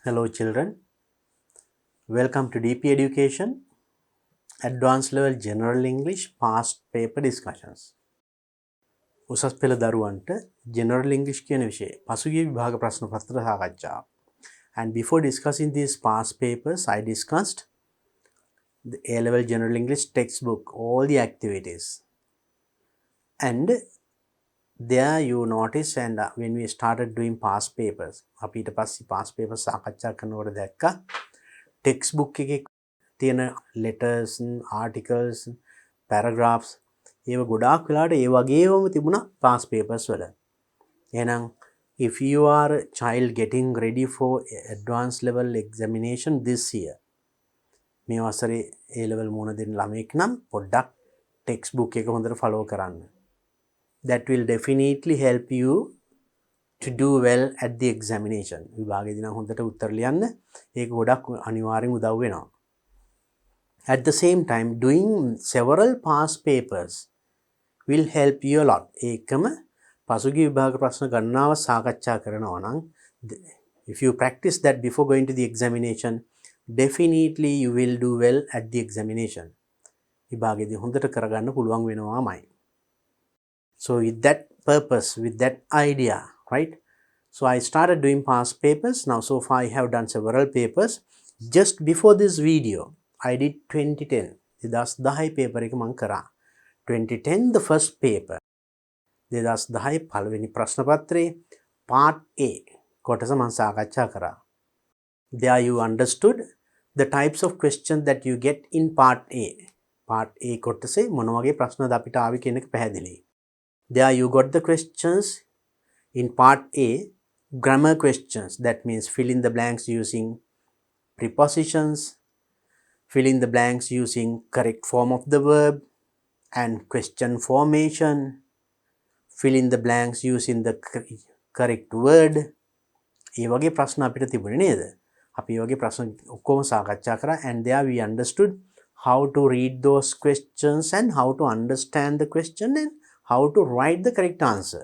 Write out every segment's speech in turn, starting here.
Hello children, welcome to DP Education, Advanced Level General English Past Paper Discussions. උසස් පෙළ දරුවන්ට General English කියන විෂය පසුගිය විභාග ප්‍රශ්න පත්‍ර සාකච්ඡාව. And before discussing these past papers, I discussed the A-level General English textbook, all the activities. And there you notice, and when we started doing past papers, අපි ඊට පස්සේ past papers සාකච්ඡා කරනකොට දැක්කා textbook එකේ තියෙන letters, articles, paragraphs ඒව ගොඩාක් වෙලාවට ඒ වගේම තිබුණා past papers වල. එහෙනම් if you are a child getting ready for advanced level examination this year, මේ වසරේ A level මුණ දෙන ළමෙක් නම් පොඩ්ඩක් textbook එක හොඳට follow කරන්න. That will definitely help you to do well at the examination. විභාගයේදී නම් හොඳට උත්තර ලියන්න ඒක ගොඩක් අනිවාර්යෙන් උදව් වෙනවා. At the same time, doing several past papers will help you a lot. ඒකම පසුගිය විභාග ප්‍රශ්න ගණනාව සාකච්ඡා කරනවා නම් if you practice that before going to the examination, definitely you will do well at the examination. විභාගයේදී හොඳට කරගන්න පුළුවන් වෙනවාමයි. So with that purpose, with that idea, right? So I started doing past papers. Now so far I have done several papers. Just before this video, I did 2010. That's the high paper එක මම කරා. 2010 the first paper. that's the high පළවෙනි ප්‍රශ්න පත්‍රයේ part A කොටස මම සාකච්ඡා කරා. There you understood the types of questions that you get in part A. Part A කොටසේ මොන වගේ ප්‍රශ්නද අපිට ආවේ කියන එක පැහැදිලි. There you got the questions in part A, grammar questions. That means fill in the blanks using prepositions, fill in the blanks using correct form of the verb and question formation, fill in the blanks using the correct word. ඒ වගේ ප්‍රශ්න අපිට තිබුණේ නේද? අපි මේ වගේ ප්‍රශ්න ඔක්කොම සාකච්ඡා කරා and there we understood how to read those questions and how to understand the question and how to write the correct answer.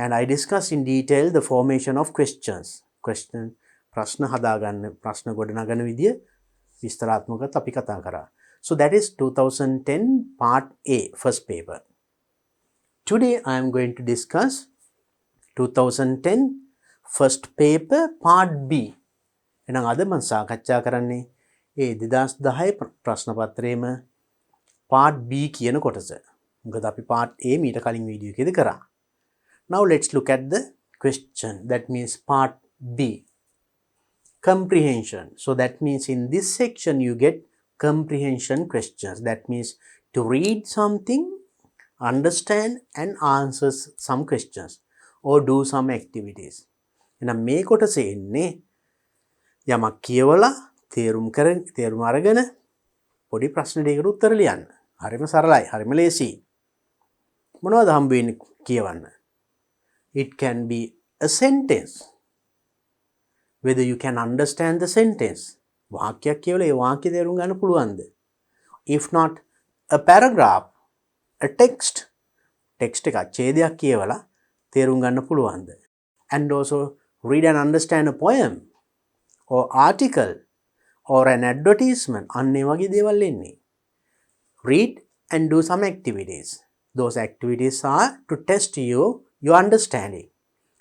And I discussed in detail the formation of questions. ප්‍රශ්න හදාගන්න ප්‍රශ්න ගොඩනගන විදිය විස්තරාත්මකව අපි කතා කරා. So that is 2010 part A, first paper. Today I am going to discuss 2010 first paper part B. එහෙනම් අද මම සාකච්ඡා කරන්නේ ඒ 2010 ප්‍රශ්න පත්‍රයේම part B කියන කොටස. මොකද අපි part A මීට කලින් වීඩියෝ එකේදී කරා. Now let's look at the question. That means part B. Comprehension. So that means in this section you get comprehension questions. That means to read something, understand and answer some questions or do some activities. එහෙනම් මේ කොටසේ ඉන්නේ යමක් කියවලා තේරුම් අරගෙන පොඩි ප්‍රශ්න දෙකකට උත්තර ලියන්න. හරිම සරලයි, හරිම ලේසියි. මොනවද හම්බ වෙන්නේ කියවන්න? It can be a sentence. Whether you can understand the sentence. වාක්‍යයක් කියවලා ඒ වාක්‍ය තේරුම් ගන්න පුළුවන්ද? If not, a paragraph, a text. text එකක් ඡේදයක් කියවලා තේරුම් ගන්න පුළුවන්ද? And also read and understand a poem or article or an advertisement. අන්න ඒ වගේ දේවල් එන්නේ. Read and do some activities. Those activities are to test your understanding.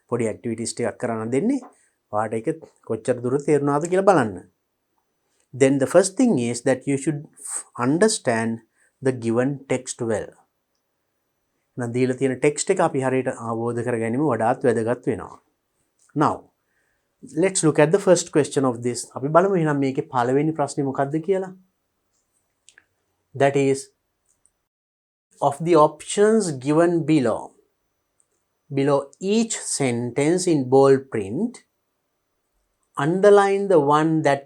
පොඩි activities ටිකක් කරන්න දෙන්නේ. ඔයාට ඒක කොච්චර දුර තේරුණාද කියලා බලන්න. Then the first thing is that you should understand the given text well. නම් දීලා තියෙන text එක අපි හරියට අවබෝධ කර ගැනීම වඩාත් වැදගත් වෙනවා. Now let's look at the first question of this. අපි බලමු එහෙනම් මේකේ පළවෙනි ප්‍රශ්නේ මොකක්ද කියලා. That is, of the options given below each sentence in bold print, underline the one that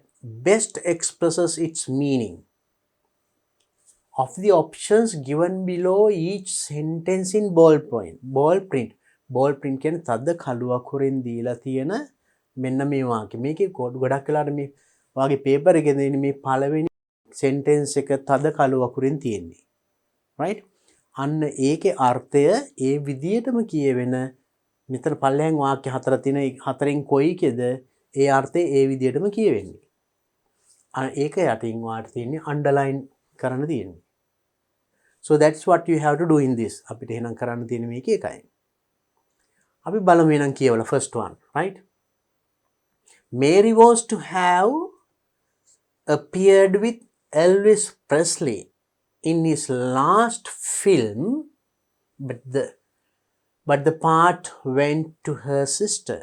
best expresses its meaning. Of the options given below each sentence in bold print. Bold print කියන්නේ තද කළු අකුරෙන් දීලා තියෙන මෙන්න මේ වාක්‍ය. මේකේ ගොඩක් වෙලාවට මේ වාගේ පේපර් එකේ දෙන්නේ මේ පළවෙනි sentence එක තද කළු අකුරෙන් තියෙන්නේ. Right? අන්න ඒකේ අර්ථය ඒ විදියටම කියවෙන මෙතන පල්ලෙන් වාක්‍ය හතර තියෙන හතරෙන් කොයිකේද ඒ අර්ථය ඒ විදිහටම කියවෙන්නේ. ඒක යටින් වාට තියෙන්නේ underline කරන්න තියෙන්නේ. So that's what you have to do in this. අපිට එහෙනම් කරන්න තියෙන්නේ මේක එකයි. අපි බලමු එහෙනම් කියවලා first one, right? Mary was to have appeared with Elvis Presley in his last film, but the part went to her sister.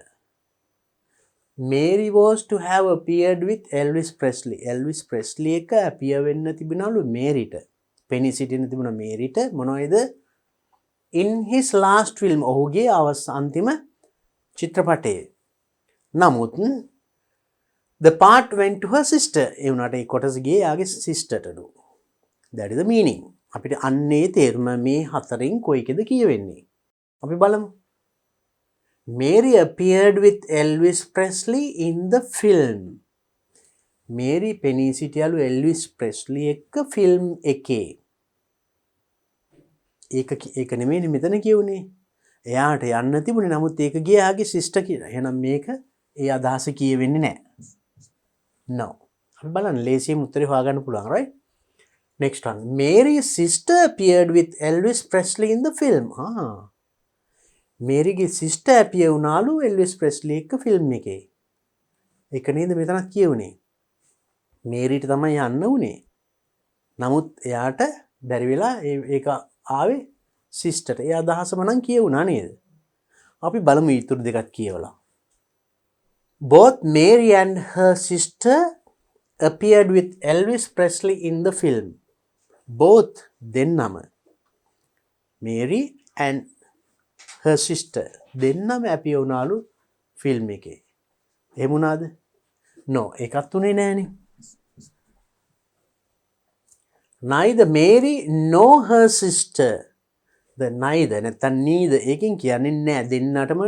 Mary was to have appeared with Elvis Presley. Elvis Presley එක appear වෙන්න තිබුණලු මේරිට. පෙනී සිටින්න තිබුණ මේරිට මොනවද? In his last film. ඔහුගේ අන්තිම චිත්‍රපටයේ. නමුත් the part went to her sister. ඒ වුණාට ඒ කොටස ගියේ යාගේ සිස්ටර්ටලු. That is the meaning. අපිට අන්නේ තේරුම මේ හතරෙන් කොයිකද කියවෙන්නේ. අපි බලමු. Mary appeared with Elvis Presley in the film. Mary පෙනී සිටියලු Elvis Presley එක්ක ෆිල්ම් එකේ. ඒක නෙමෙයි මෙතන කියුනේ. එයාට යන්න තිබුණේ නමුත් ඒක ගියේ යාගේ සිස්ටර් කියලා. එහෙනම් මේක ඒ අදහස කියවෙන්නේ නැහැ. No. අපි බලන්න ලේසියෙන් උත්තරේ හොයාගන්න පුළුවන්, right? Next one. Mary's sister appeared with Elvis Presley in the film. මේරිගේ සිස්ටර් appear වුණාලු Elvis Presley එක්ක ෆිල්ම් එකේ. ඒක නේද මෙතනක් කියුනේ. මේරිට තමයි යන්න උනේ. නමුත් එයාට බැරි වෙලා ඒක ආවේ සිස්ටර්ට. ඒ අදහසම නම් කියුණා නේද? අපි බලමු ඊටු දෙකක් කියවලා. Both Mary and her sister appeared with Elvis Presley in the film. Both දෙන්නම Mary and her sister දෙන්නම appear වුණාලු ෆිල්ම් එකේ. එහෙම වුණාද? No, ඒකත් උනේ නෑනේ. Neither Mary nor her sister. The neither නැත්නම් neither එකකින් කියන්නේ නෑ දෙන්නටම.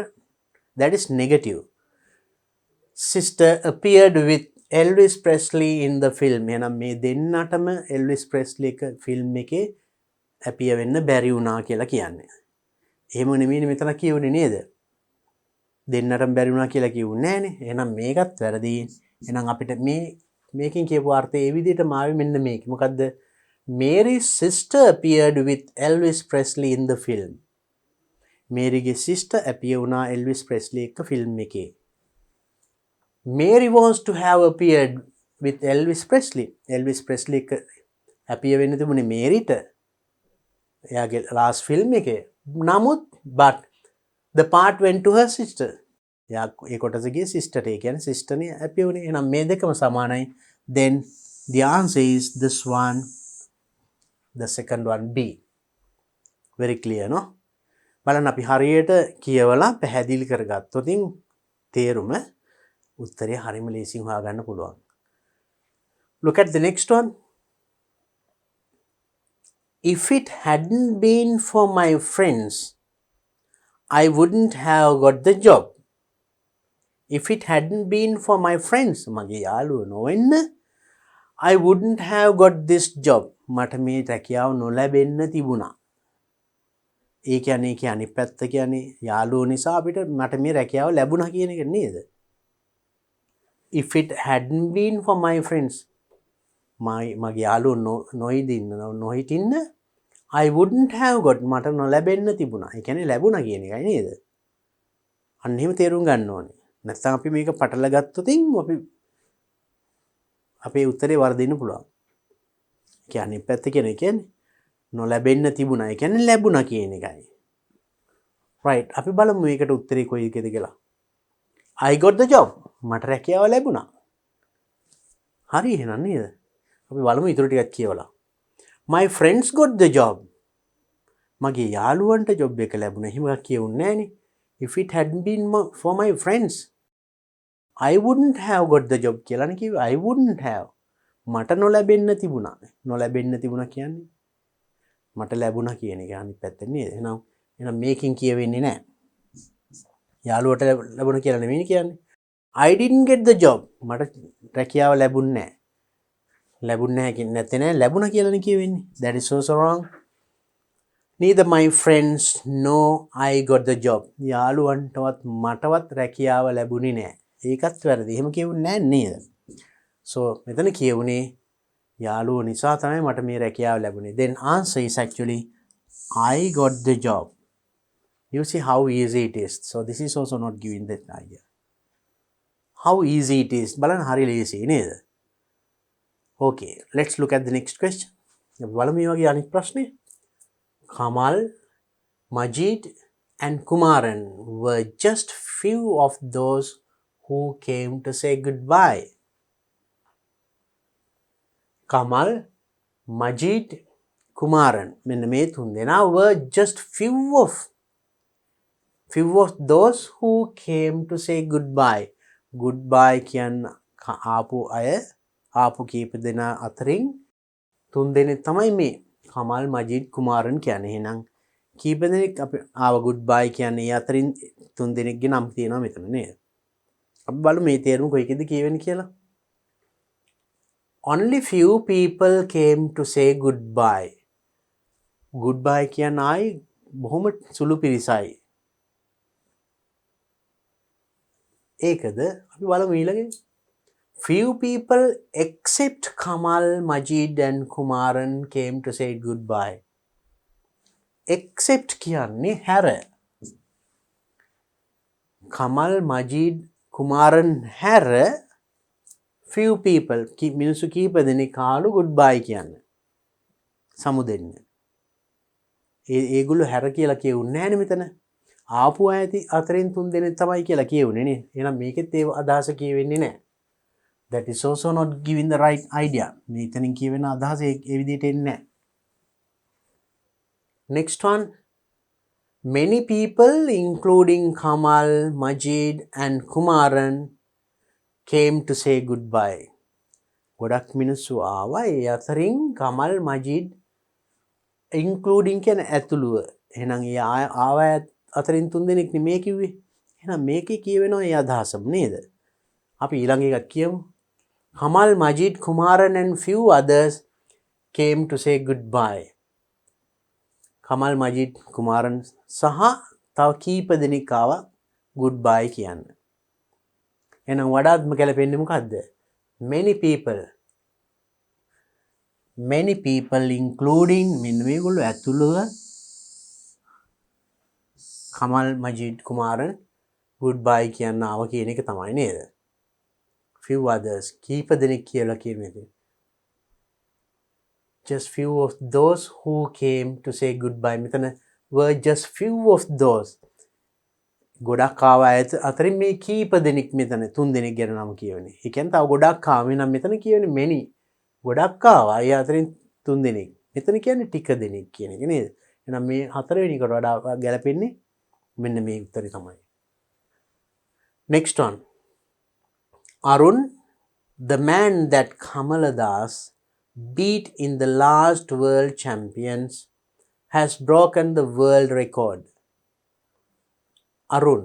That is negative. Sister appeared with Elvis Presley in the film. එහෙනම් මේ දෙන්නටම Elvis Presley එක ෆිල්ම් එකේ appear වෙන්න බැරි වුණා කියලා කියන්නේ. එහෙම නෙමෙයි මෙතන කියුනේ නේද? දෙන්නටම බැරි වුණා කියලා කිව්වේ නෑනේ. එහෙනම් මේකත් වැරදි. එහෙනම් අපිට මේකෙන් කියපු අර්ථය ඒ විදිහටම ආවේ මෙන්න මේක. මොකද්ද? Mary's sister appeared with Elvis Presley in the film. මේරිගේ sister appear වුණා Elvis Presley එක්ක ෆිල්ම් එකේ. Mary was to have appeared with Elvis Presley. Elvis Presley එක appear වෙන්න තිබුණේ මේරිට. එයාගේ last film එකේ. නමුත් but the part went to her sister. එයා ඒ කොටස ගියේ sister ට. ඒ කියන්නේ sister නේ appear වුණේ. එහෙනම් මේ දෙකම සමානයි. Then the answer is this one. The second one B. Very clear, no? බලන්න අපි හරියට කියවලා පැහැදිලි කරගත්තොත් තේරුම උත්තරේ හරිම ලේසියෙන් හොයාගන්න පුළුවන්. Look at the next one. If it hadn't been for my friends, I wouldn't have got the job. If it hadn't been for my friends, මගේ යාළුවෝ නොවෙන්න I wouldn't have got this job. මට මේ රැකියාව නොලැබෙන්න තිබුණා. ඒ කියන්නේ අනිත් පැත්ත කියන්නේ යාළුවෝ නිසා අපිට මට මේ රැකියාව ලැබුණා කියන එක නේද? If it hadn't been for my friends, මගේ යාළුවෝ නොහිටින්න I wouldn't have got මට නොලැබෙන්න තිබුණා. ඒ කියන්නේ ලැබුණා කියන එකයි නේද? අන්න එහෙම තේරුම් ගන්න ඕනේ. නැත්නම් අපි මේක පටල ගත්තොත් අපේ උත්තරේ වර්ධින්න පුළුවන්. කියන්නේ පැත්ත කියන්නේ නොලැබෙන්න තිබුණා. ඒ කියන්නේ ලැබුණා කියන එකයි. right. අපි බලමු මේකට උත්තරේ කොයි එකද කියලා. I got the job. මට රැකියාව ලැබුණා. හරි එහෙනම් නේද? අපි බලමු ඊටු ටිකක් කියවලා. My friends got the job. මගේ යාළුවන්ට ජොබ් එක ලැබුණා. එහෙම එකක් කියුන්නේ නෑනේ. If it hadn't been for my friends, I wouldn't have got the job කියලානේ කිව්වේ. I wouldn't have. මට නොලැබෙන්න තිබුණා. නොලැබෙන්න තිබුණා කියන්නේ මට ලැබුණා කියන එක අනිත් පැත්තේ නේද? එහෙනම් මේකෙන් කියවෙන්නේ නැහැ. යාළුවට ලැබුණා කියලා නෙමෙයි කියන්නේ. I didn't get the job. මට රැකියාව ලැබුණේ නැහැ. ලැබුණේ නැහැ කියන්නේ නැත්තේ නෑ ලැබුණා කියලානේ කියවෙන්නේ. That is also wrong. Neither my friends nor I got the job. යාළුවන්ටවත් මටවත් රැකියාව ලැබුණේ නැහැ. ඒකත් වැරදි. එහෙම කියවුන්නේ නැහැ නේද? so මෙතන කියවුනේ යාළුවෝ නිසා තමයි මට මේ රැකියාව ලැබුණේ. then answer is actually I got the job. You see how easy it is. So this is also not giving that idea. How easy it is. බලන්න හරි ලේසි නේද? okay, let's look at the next question. බලමු මේ වගේ අනිත් ප්‍රශ්නේ. Kamal, Majid and Kumaran were just few of those who came to say goodbye. Kamal, Majid, Kumaran මෙන්න මේ තුන් දෙනා were just few of those who came to say goodbye. goodbye කියන්න ආපු කීප දෙනා අතරින් තුන් දෙනෙක් තමයි මේ කමල් මජීඩ් කුමාරන් කියන්නේ. එහෙනම් කීප දෙනෙක් අපි ආව goodbye කියන්නේ ඒ අතරින් තුන් දෙනෙක්ගේ නම් තියෙනවා මෙතන නේද? අපි බලමු මේ තේරුම කොයිකද කියවෙන්නේ කියලා. Only few people came to say goodbye. goodbye කියන අය බොහොම සුළු පිරිසයි. ඒකද අපි බලමු ඊළඟට. Few people except Kamal, Majid and Kumaran came to say goodbye. Except කියන්නේ හැර. Kamal, Majid, Kumaran හැර few people මිනිස්සු කීප දෙනෙක් කාලු goodbye කියන්නේ. සමුදෙන්න. ඒගොල්ලෝ හැර කියලා කියුන්නේ නැහැ නේ මෙතන. ආපු අය අතරින් තුන් දෙනෙක් තමයි කියලා කියුනේ නේ. එහෙනම් මේකෙත් ඒ අදහස කියවෙන්නේ නැහැ. That is also not giving the right idea. මෙතනින් කියවෙන අදහස ඒ විදිහට එන්නේ නැහැ. Next one. Many people including Kamal, Majid and Kumaran came to say goodbye. ගොඩක් මිනිස්සු ආවා. ඒ අතරින් Kamal, Majid including කියන ඇතුළුව. එහෙනම් ඒ ආව අතරින් තුන් දෙනෙක් නෙමේ කිව්වේ. එහෙනම් මේකේ කියවෙනවා ඒ අදහසම නේද? අපි ඊළඟ එකක් කියමු. Kamal, Majid, Kumaran and few others came to say goodbye. Kamal, Majid, Kumaran සහ තව කීප දෙනෙක් ආවා goodbye කියන්න. එහෙනම් වඩාත්ම ගැලපෙන්නේ මොකද්ද? Many people including මෙන්න මේගොල්ලෝ ඇතුළුව Kamal, Majid, Kumaran goodbye කියන්න ආව කියන එක තමයි නේද? few others කීප දෙනෙක් කියලා කියන්නේ. just few of those who came to say goodbye. මෙතන were just few of those. ගොඩක් ආව අතරින් මේ කීප දෙනෙක් මෙතන තුන් දෙනෙක් ගැන නම් කියවනේ. ඒ කියන්නේ තව ගොඩක් ආවේ නම් මෙතන කියවනේ many. ගොඩක් ආවා. ඒ අතරින් තුන් දෙනෙක්. මෙතන කියන්නේ ටික දෙනෙක් කියන එක නේද? එහෙනම් මේ හතරවෙනි එකට වඩා ගැලපෙන්නේ මෙන්න මේ උත්තරේ තමයි. Next one. Arun, the man that Kamala Das beat in the last World Champions, has broken the world record. Arun.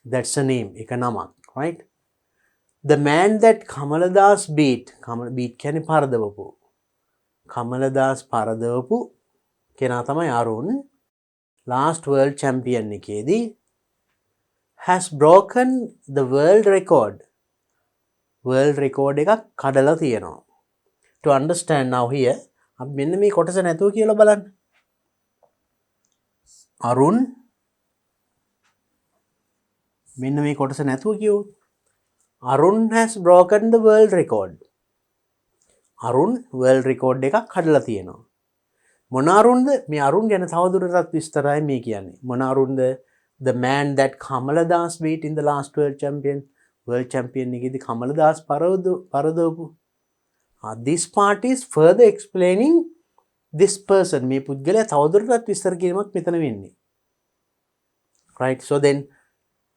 That's a name, එක නමක්, right? The man that Kamala Das beat කියන්නේ පරදවපු. Kamala Das පරදවපු කෙනා තමයි අරුන්. last world champion එකේදී has broken the world record. world record එකක් කඩලා තියෙනවා. To understand now here, අපි මෙන්න මේ කොටස නැතුව කියලා බලන්න. අරුන් මෙන්න මේ කොටස නැතුව කියවුවොත් Arun has broken the world record. Arun world record එකක් කඩලා තියෙනවා. මොන අරුන්ද? මේ අරුන් ගැන තවදුරටත් විස්තරයි මේ කියන්නේ. මොන අරුන්ද? The man that Kamala Das beat in the last world champion එකේදී Kamala Das පරදවපු. This part is further explaining this person. මේ පුද්ගලයා තවදුරටත් විස්තර කිරීමක් මෙතන වෙන්නේ. Right? So then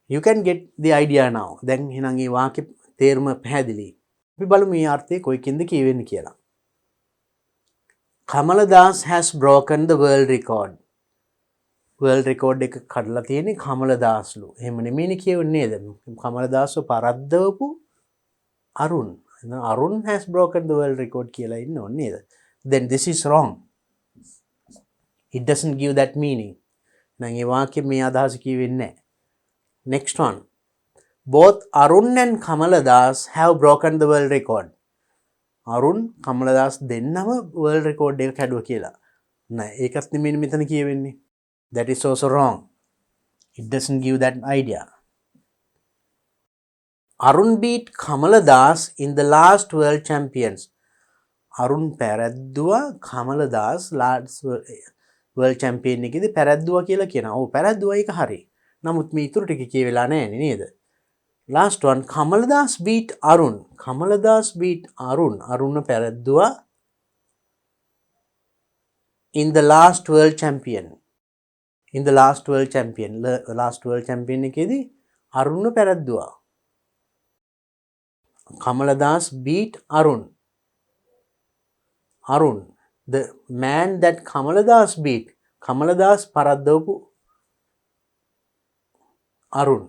you can get the idea now. දැන් එහෙනම් මේ වාක්‍ය තේරුම පැහැදිලි. අපි බලමු මේ අර්ථය කොයිකින්ද කියවෙන්නේ කියලා. Kamala Das has broken the world record. world record එක කඩලා තියෙන්නේ Kamala Dasලු. එහෙම නෙමෙයිනේ කියවෙන්නේ නේද? Kamala Dasව පරද්දවපු Arun. Arun has broken the world record කියලා ඉන්න ඕනේ නේද? Then this is wrong. It doesn't give that meaning. නම් ඒ වාක්‍යෙ මේ අදහස කියවෙන්නේ නැහැ. Next one. Both Arun and Kamaladas have broken the world record. Arun Kamaladas දෙන්නම world record එක කැඩුවා කියලා. නෑ ඒකත් නෙමෙයි මෙතන කියවෙන්නේ. That is also wrong. It doesn't give that idea. Arun beat Kamaladas in the last world champions. Arun පැරැද්දුවා Kamaladas last world champion එකේදී පැරැද්දුවා කියලා කියනවා. ඔව් පැරැද්දුවා ඒක හරි. නමුත් මේ ඉතුරු ටික කියවෙලා නැහැ නේද? Last one, Kamaladas beat Arun. Kamaladas beat Arun. Arun පැරැද්දුවා in the last world champion. In the last world champion. Last world champion එකේදී අරුණ පැරැද්දුවා. Kamaladas beat Arun. Arun. The man that Kamaladas beat. Kamaladas පරද්දවපු Arun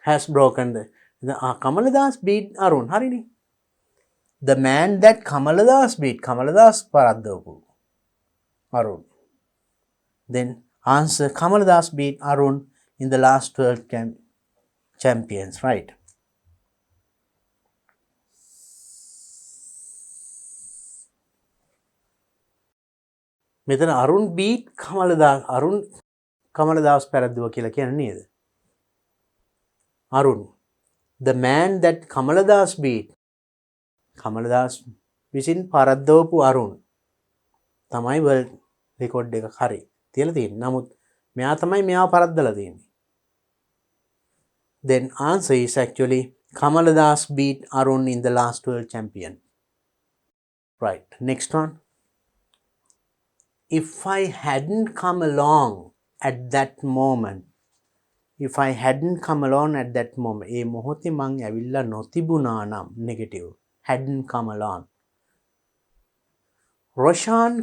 has broken the Kamaladas beat Arun. හරිනේ. The man that Kamaladas beat. Kamaladas පරද්දවපු Arun. Then answer, Kamaladas beat Arun in the last world champions, right? මෙතන Arun beat Kamaladas. Arun Kamaladas පැරද්දුවා කියලා කියන්නේ නේද? Arun. The man that Kamaladas beat. Kamaladas විසින් පරද්දවපු Arun. තමයි world record එක හරි. තියලා තියෙන්නේ. නමුත් මෙයා තමයි මෙයාව පරද්දලා තියෙන්නේ. Then answer is actually Kamaladas beat Arun in the last world champion. Right. Next one. If I hadn't come along at that moment. If I hadn't come along at that moment. ඒ මොහොතේ මං ඇවිල්ලා නොතිබුණා නම් negative. Hadn't come along. Roshan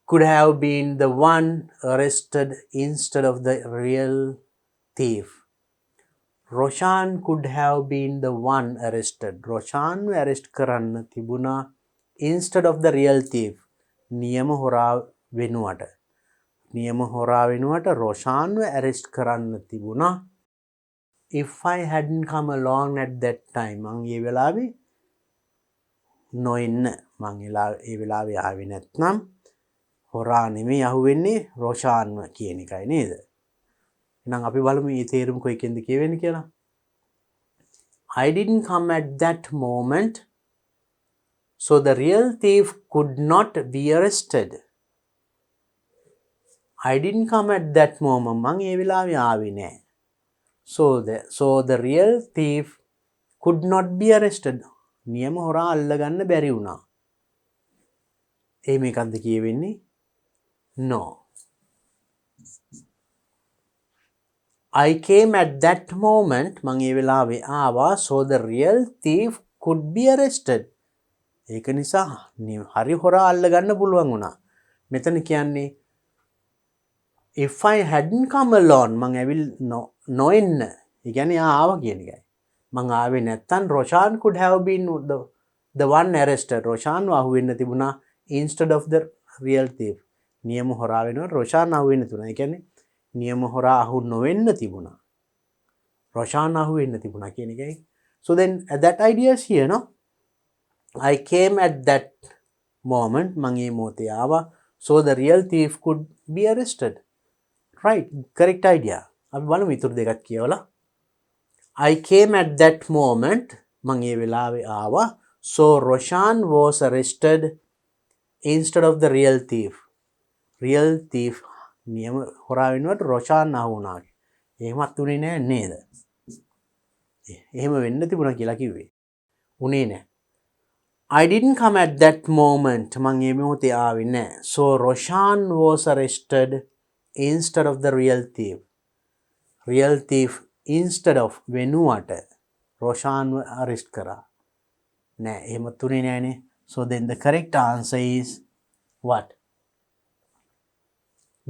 could have been the one arrested instead of the real thief. Roshan could have been the one arrested. Roshan arrest කරන්න තිබුණා instead of the real thief. නියම හොරා වෙනුවට. නියම හොරා වෙනුවට Roshan arrest කරන්න තිබුණා. If I hadn't come along at that time. මං ඒ වෙලාවේ නොඉන්න. මං ඒ වෙලාවේ ආවේ නැත්නම් හොරා නෙමෙයි අහුවෙන්නේ රොෂාන්ව කියන එකයි නේද? එහෙනම් අපි බලමු මේ තේරුම කොයිකෙන්ද කියවෙන්නේ කියලා. I didn't come at that moment, so the real thief could not be arrested. I didn't come at that moment. මං ඒ වෙලාවේ ආවේ නෑ. So the real thief could not be arrested. නියම හොරා අල්ලගන්න බැරි වුණා. එහෙම එකක්ද කියවෙන්නේ? No. I came at that moment. මං ඒ වෙලාවේ ආවා. So the real thief could be arrested. ඒක නිසා හරි හොරා අල්ලගන්න පුළුවන් වුණා. මෙතන කියන්නේ if I hadn't come along මං ඇවිල් නොෙන්න. ඒ කියන්නේ ආවා කියන එකයි. මං ආවේ නැත්තම් Roshan could have been the one arrested. Roshan අහුවෙන්න තිබුණා instead of the real thief. නියම හොරා වෙනවා Roshan අහුවෙන්න තිබුණා. ඒ කියන්නේ නියම හොරා අහු නොවෙන්න තිබුණා. Roshan අහුවෙන්න තිබුණා කියන එකයි. So then that idea is here, no? I came at that moment. මං ඒ මොහොතේ ආවා. So the real thief could be arrested. Right. Correct idea. අපි බලමු ඉතුරු දෙකක් කියවලා. I came at that moment. මං ඒ වෙලාවේ ආවා. So Roshan was arrested instead of the real thief. Real thief නියම හොරා වෙනුවට Roshan අහුණා. එහෙමත් උනේ නෑ නේද? එහෙම වෙන්න තිබුණා කියලා කිව්වේ. උනේ නෑ. I didn't come at that moment. මං ඒ මොහොතේ ආවේ නෑ. So Roshan was arrested instead of the real thief. Real thief instead of වෙනුවට Roshan arrest කරා. නෑ එහෙමත් උනේ නෑනේ. So then the correct answer is what?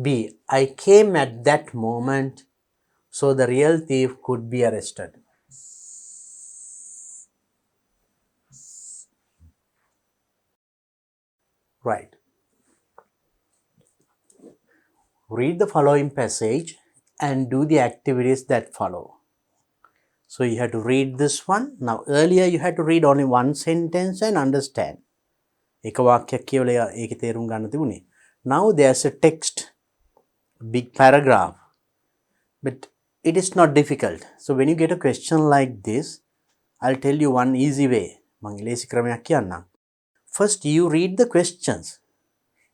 B. I came at that moment so the real thief could be arrested. Right. Read the following passage and do the activities that follow. So you have to read this one. Now earlier you had to read only one sentence and understand. එක වාක්‍යයක් කියවලා ඒකේ තේරුම් ගන්න තිබුණේ. Now there's a text, big paragraph, but it is not difficult. So when you get a question like this, I'll tell you one easy way. මම ලේසි ක්‍රමයක් කියන්නම්. First you read the questions.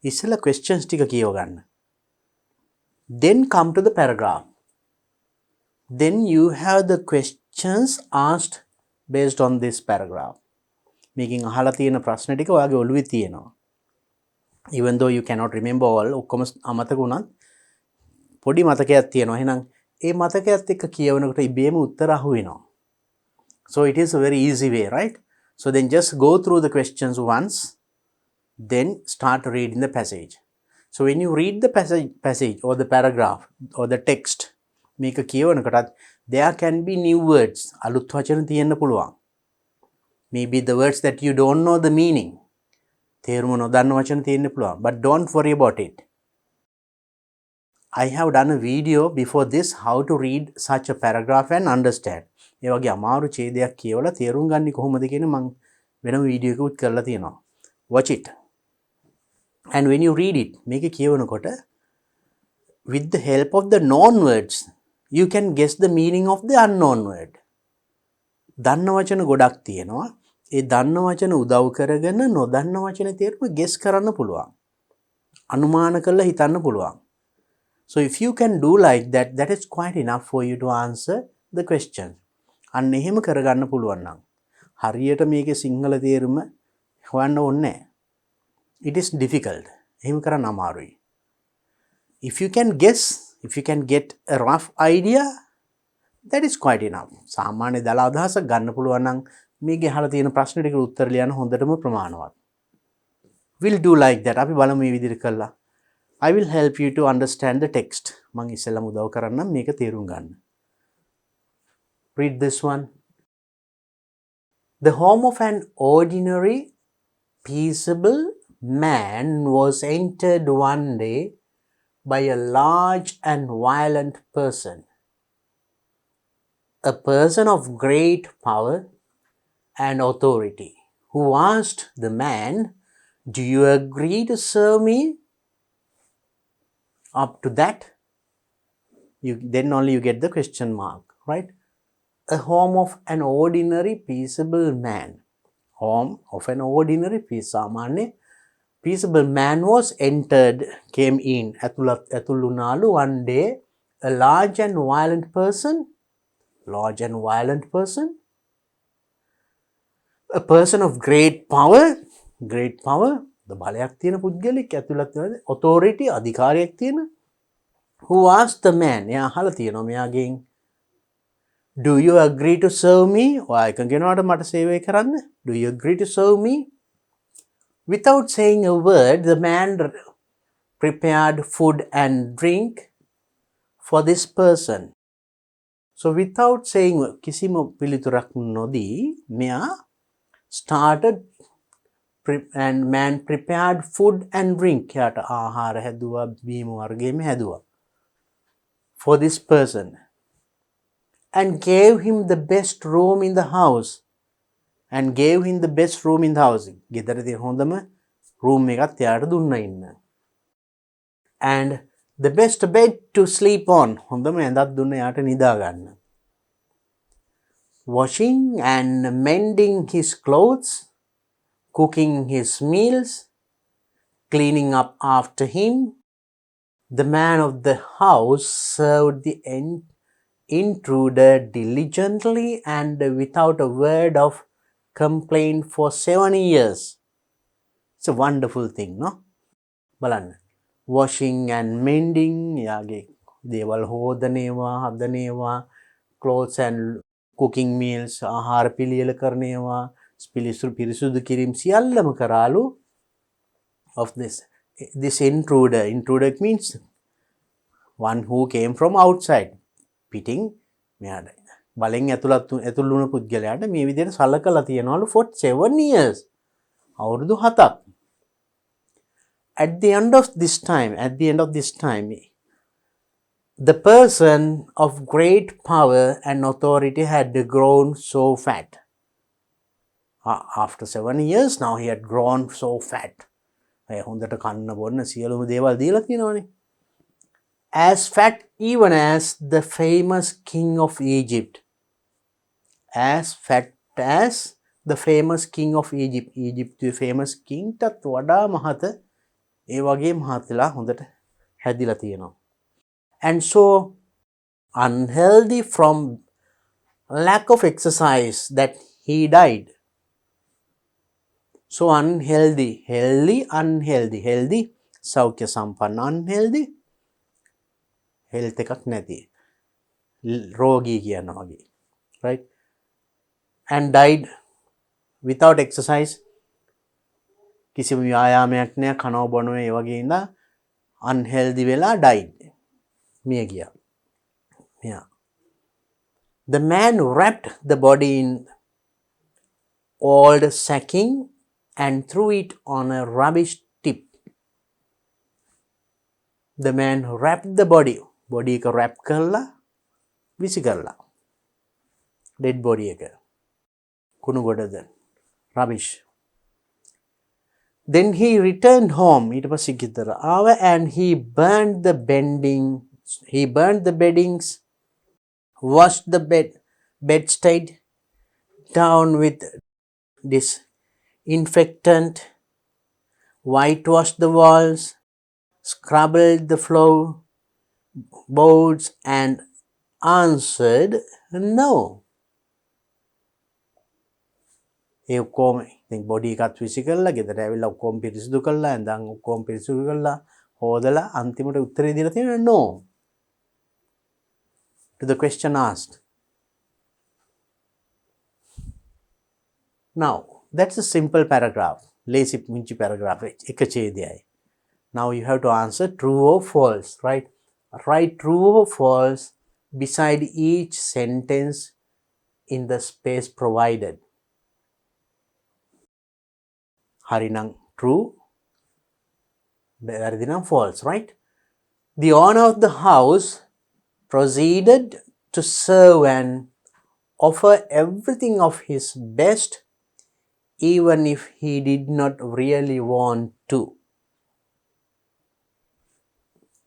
ඉස්සෙල්ලා questions ටික කියව ගන්න. Then come to the paragraph. Then you have the questions asked based on this paragraph. මේකෙන් අහලා තියෙන ප්‍රශ්න ටික ඔයාගේ ඔළුවේ තියෙනවා. Even though you cannot remember all, ඔක්කොම අමතක වුණත් පොඩි මතකයක් තියෙනවා. එහෙනම් ඒ මතකයත් එක්ක කියවනකොට ඉබේම උත්තර අහු වෙනවා. So it is a very easy way, right? So then just go through the questions once, then start reading the passage. So when you read the passage or the paragraph or the text, මේක කියවනකොටත් there can be new words. අලුත් වචන තියෙන්න පුළුවන්. Maybe the words that you don't know the meaning. තේරුම නොදන්න වචන තියෙන්න පුළුවන්. But don't worry about it. I have done a video before this how to read such a paragraph and understand. ඒ වගේ අමාරු ඡේදයක් කියවලා තේරුම් ගන්නේ කොහොමද කියන මම වෙනම වීඩියෝ එකකුත් කරලා තියෙනවා. Watch it. And when you read it, මේක කියවනකොට with the help of the known words, you can guess the meaning of the unknown word. දන්න වචන ගොඩක් තියෙනවා. ඒ දන්න වචන උදව් කරගෙන නොදන්න වචන තේරුම guess කරන්න පුළුවන්. අනුමාන කරලා හිතන්න පුළුවන්. So if you can do like that, that is quite enough for you to answer the question. අන්න එහෙම කරගන්න පුළුවන් නම් හරියට මේකේ සිංහල තේරුම හොයන්න ඕනේ නැහැ. It is difficult. එහෙම කරන්න අමාරුයි. If you can guess, if you can get a rough idea, that is quite enough. සාමාන්‍ය දල අදහසක් ගන්න පුළුවන් නම් මේකේ අහලා තියෙන ප්‍රශ්න ටිකට උත්තර ලියන්න හොඳටම ප්‍රමාණවත්. We'll do like that. අපි බලමු මේ විදිහට කළා. I will help you to understand the text. මම ඉස්සෙල්ලාම උදව් කරන්නම් මේක තේරුම් ගන්න. Read this one. The home of an ordinary, peaceable man was entered one day by a large and violent person. A person of great power and authority, who asked the man, "Do you agree to serve me?" Up to that, then only you get the question mark, right? A home of an ordinary peaceable man. Home of an ordinary peaceable man was entered, came in. Atulunalu one day, a large and violent person. Large and violent person. A person of great power. Great power. The බලයක් තියෙන පුද්ගලෙක් ඇතුළත් වෙනද authority අධිකාරියක් තියෙන. Who asked the man? එයා අහලා තියෙනවා මෙයාගෙන්, "Do you agree to serve me?" ඔයා එකඟ වෙනවද මට සේවය කරන්න? Do you agree to serve me? Without saying a word, the man prepared food and drink for this person. So without saying කිසිම පිළිතුරක් නොදී මෙයා started and man prepared food and drink. යාට ආහාර හැදුවා, බීම වර්ගෙම හැදුවා. For this person. And gave him the best room in the house. And gave him the best room in the house. ගෙදර තියෙන හොඳම room එකක් එයාට දුන්නා ඉන්න. And the best bed to sleep on. හොඳම ඇඳක් දුන්නා එයාට නිදා ගන්න. Washing and mending his clothes, cooking his meals, cleaning up after him. The man of the house served the intruder diligently and without a word of complaint for 7 years. It's a wonderful thing, no? බලන්න. Washing and mending, යාගේ දේවල් හදනේවා, clothes and cooking meals, ආහාර පිළියෙල කරනේවා, පිරිසුදු කිරීම සියල්ලම කරාලු of this intruder. Intruder means one who came from outside. Pitting මෙයාට බලෙන් ඇතුළු වුණ පුද්ගලයාට මේ විදිහට සලකලා තියනවලු for 7 years. අවුරුදු 7ක්. At the end of this time, The person of great power and authority had grown so fat. After 7 years, now he had grown so fat. As fat even as the famous king of Egypt. As fat as the famous king of Egypt. Egypt famous king ටත් වඩා මහත ඒ වගේ මහත්ලා හොඳට හැදිලා තියෙනවා. And so unhealthy from lack of exercise that he died. So unhealthy, healthy, unhealthy, healthy, සෞඛ්‍ය සම්පන්න, unhealthy, health එකක් නැති. රෝගී කියනවා වගේ. Right? And died without exercise. කිසිම ව්‍යායාමයක් නැහැ, කනව බොනව ඒ වගේ ඉඳලා unhealthy වෙලා died. මිය ගියා. Yeah. The man wrapped the body in old sacking and threw it on a rubbish tip. The man wrapped the body. Body එක wrap කරලා විසි කරලා. Dead body එක. කුණු ගොඩද. Rubbish. Then he returned home. ඊට පස්සේ ගෙදර ආව and he burned the beddings, washed the bedstead down with disinfectant, whitewashed the walls, scrubbed the floorboards and answered no. ඒ ඔක්කොම ඉතින් බොඩි එකත් විසි කරලා ගෙදර ඇවිල්ලා ඔක්කොම පිරිසිදු කරලා ඇඳන් ඔක්කොම පිරිසිදු කරලා හොදලා අන්තිමට උත්තරේ දීලා තියෙනවා no to the question asked. Now that's a simple paragraph. Lazy munchi paragraph එක ඡේදයයි. Now you have to answer true or false, right? Write true or false beside each sentence in the space provided. Harinam true, Varadinam false, right? The owner of the house proceeded to serve and offer everything of his best, even if he did not really want to.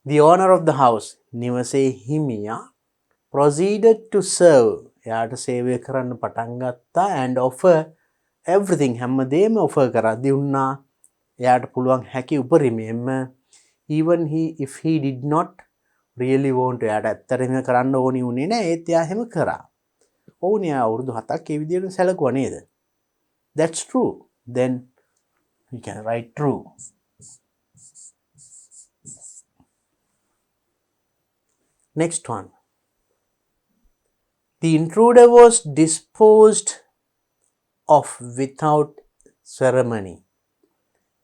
The owner of the house, නිවසේ හිමියා, proceeded to serve, එයාට සේවය කරන්න පටන් ගත්තා and offer everything, හැමදේම offer කරා දුන්නා, එයාට පුළුවන් හැකි උපරිමයෙන්ම, even if he did not really want to, එයාට ඇත්තටම කරන්න ඕනි උනේ නැහැ, ඒත් එයා එහෙම කරා. ඕනේ එයා අවුරුදු 7ක් ඒ විදිහට සැලකුවා නේද? That's true. Then we can write true. Next one. The intruder was disposed of without ceremony.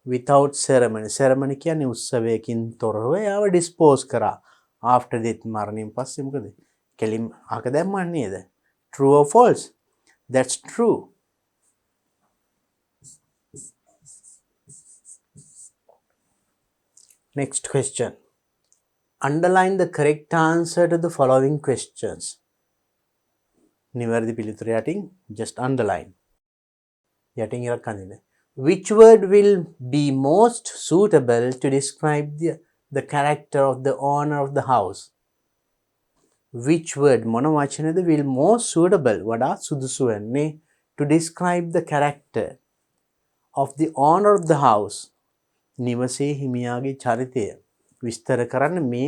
Without ceremony. Ceremony කියන්නේ උත්සවයකින් තොරව එයාව dispose කරා. After death මරණයෙන් පස්සේ මොකද? කෙලින් අහක දැම්මන්නේ නේද? True or false? That's true. Next question. Underline the correct answer to the following questions. නිවැරදි පිළිතුර යටින් just underline. යටින් ඉරක් අඳින්න. Which word will be most suitable to describe the character of the owner of the house? Which word මොන වචනද will most suitable වඩා සුදුසු වෙන්නේ to describe the character of the owner of the house? නිවසේ හිමියාගේ චරිතය විස්තර කරන්න මේ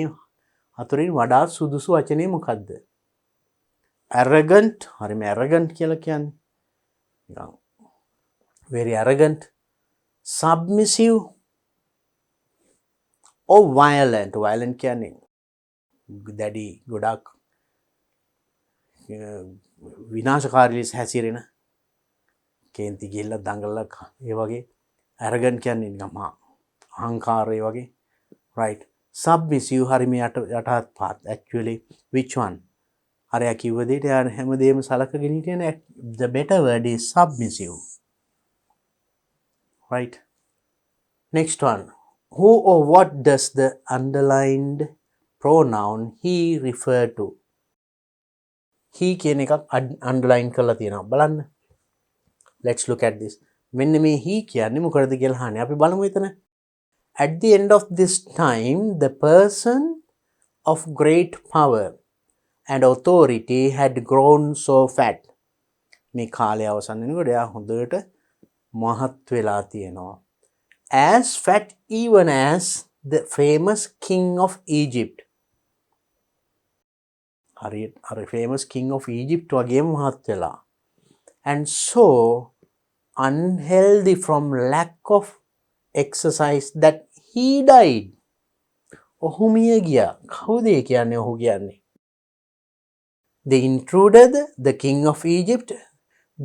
අතුරින් වඩා සුදුසු වචනේ මොකක්ද? Arrogant, හරිම arrogant කියලා කියන්නේ. නිකන් very arrogant, submissive or violent. Violent කියන්නේ දැඩි ගොඩක් විනාශකාරී ලෙස හැසිරෙන කේන්ති ගිහිල්ලා දඟලලා ඒ වගේ arrogant කියන්නේ නිකම් අහංකාරය වගේ. Right. Submissive හරිම යටහත් පාත්. Actually which one? අරයා කිව්ව දෙයට යාර හැමදේම සලකගෙන හිටියනේ. The better word is submissive. Right. Next one. Who or what does the underlined pronoun he referred to. he කියන එකක් underline කරලා තියෙනවා බලන්න. Let's look at this. මෙන්න මේ he කියන්නේ මොකද කියලා අහන්නේ. අපි බලමු එතන. At the end of this time, the person of great power and authority had grown so fat. මේ කාලය අවසන් වෙනකොට එයා හොඳට මහත් වෙලා තියෙනවා. As fat even as the famous king of Egypt. හරි famous king of Egypt වගේම මහත් වෙලා. And so unhealthy from lack of exercise that he died. ඔහු මිය ගියා. කවුද ඒ කියන්නේ ඔහු කියන්නේ? The intruder, the king of Egypt,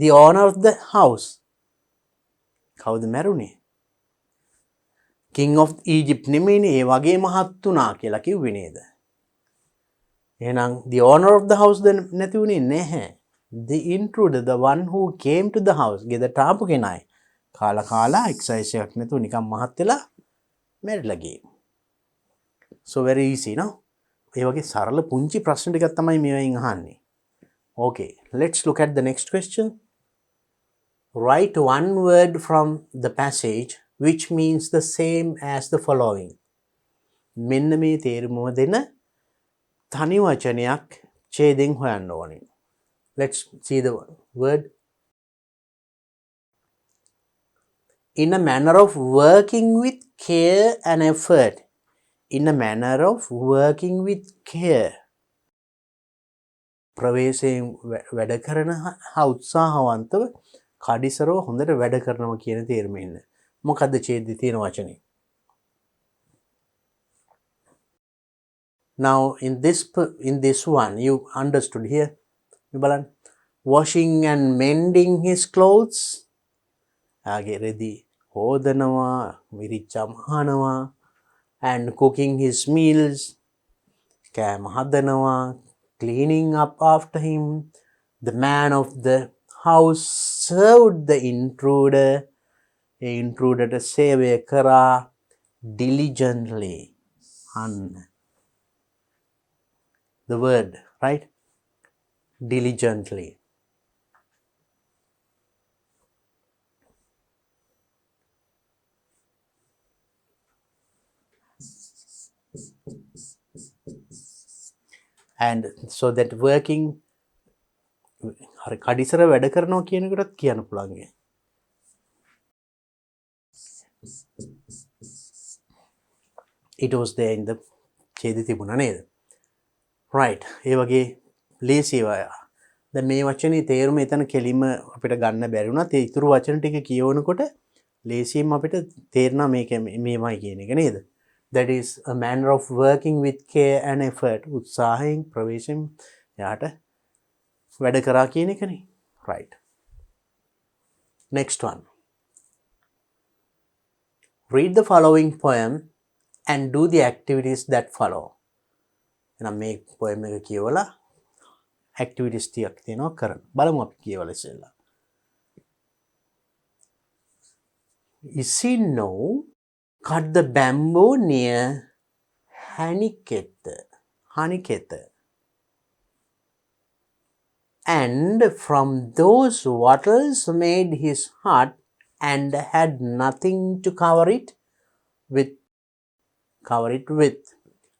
the owner of the house. කවුද මැරුණේ? King of Egypt නෙමෙයිනේ ඒ වගේ මහත් වුණා කියලා කිව්වේ නේද? එහෙනම් the owner of the house ද නැති වුණේ නැහැ. The intruder, the one who came to the house. ගෙදරට ආපු කෙනායි. කාලා එක්සර්සයිස් එකක් නැතුව නිකන් මහත් වෙලා මැරිලා ගියේ. So very easy, no? ඒ වගේ සරල පුංචි ප්‍රශ්න ටිකක් තමයි මේවෙන් අහන්නේ. Okay, let's look at the next question. Write one word from the passage which means the same as the following. මෙන්න මේ තේරුම දෙන තනි වචනයක් ඡේදයෙන් හොයන්න ඕනේ. Let's see the word. In a manner of working with care and effort. In a manner of working with care. ප්‍රවේශයෙන් වැඩ කරන උත්සාහවන්තව කඩිසරව හොඳට වැඩ කරනවා කියන තේරුම එන්න. මොකද්ද ඡේදයේ තියෙන වචනේ? Now in this one you understood here. බලන්න. Washing and mending his clothes. ආගේ රෙදි හොදනවා, විරිච්චම් හනවා. And cooking his meals. කෑම හදනවා. Cleaning up after him. The man of the house served the intruder. The intruder සේවය කරා diligently. The word, right? Diligently. And so that working හරි කඩිසර වැඩ කරනවා කියන එකටත් කියන්න පුළුවන්. It was there in the ඡේදය තිබුණා නේද? Right. ඒ වගේ ලේසි ඒවා. දැන් මේ වචනේ තේරුම එතන කෙලිම අපිට ගන්න බැරි වුණත් ඒ ඉතුරු වචන ටික කියවනකොට ලේසියෙන් අපිට තේරෙනවා මේක මේමයි කියන එක නේද? That is a manner of working with care and effort. උත්සාහයෙන් ප්‍රවේශයෙන් යාට වැඩ කරා කියන එකනේ. Right. Next one. Read the following poem and do the activities that follow. එහෙනම් මේ poem එක කියවලා activities ටිකක් තියෙනවා කරන්න. බලමු අපි කියවලා ඉස්සෙල්ලා. Isinno cut the bamboo near Haniketa. And from those wattles made his hut and had nothing to cover it with.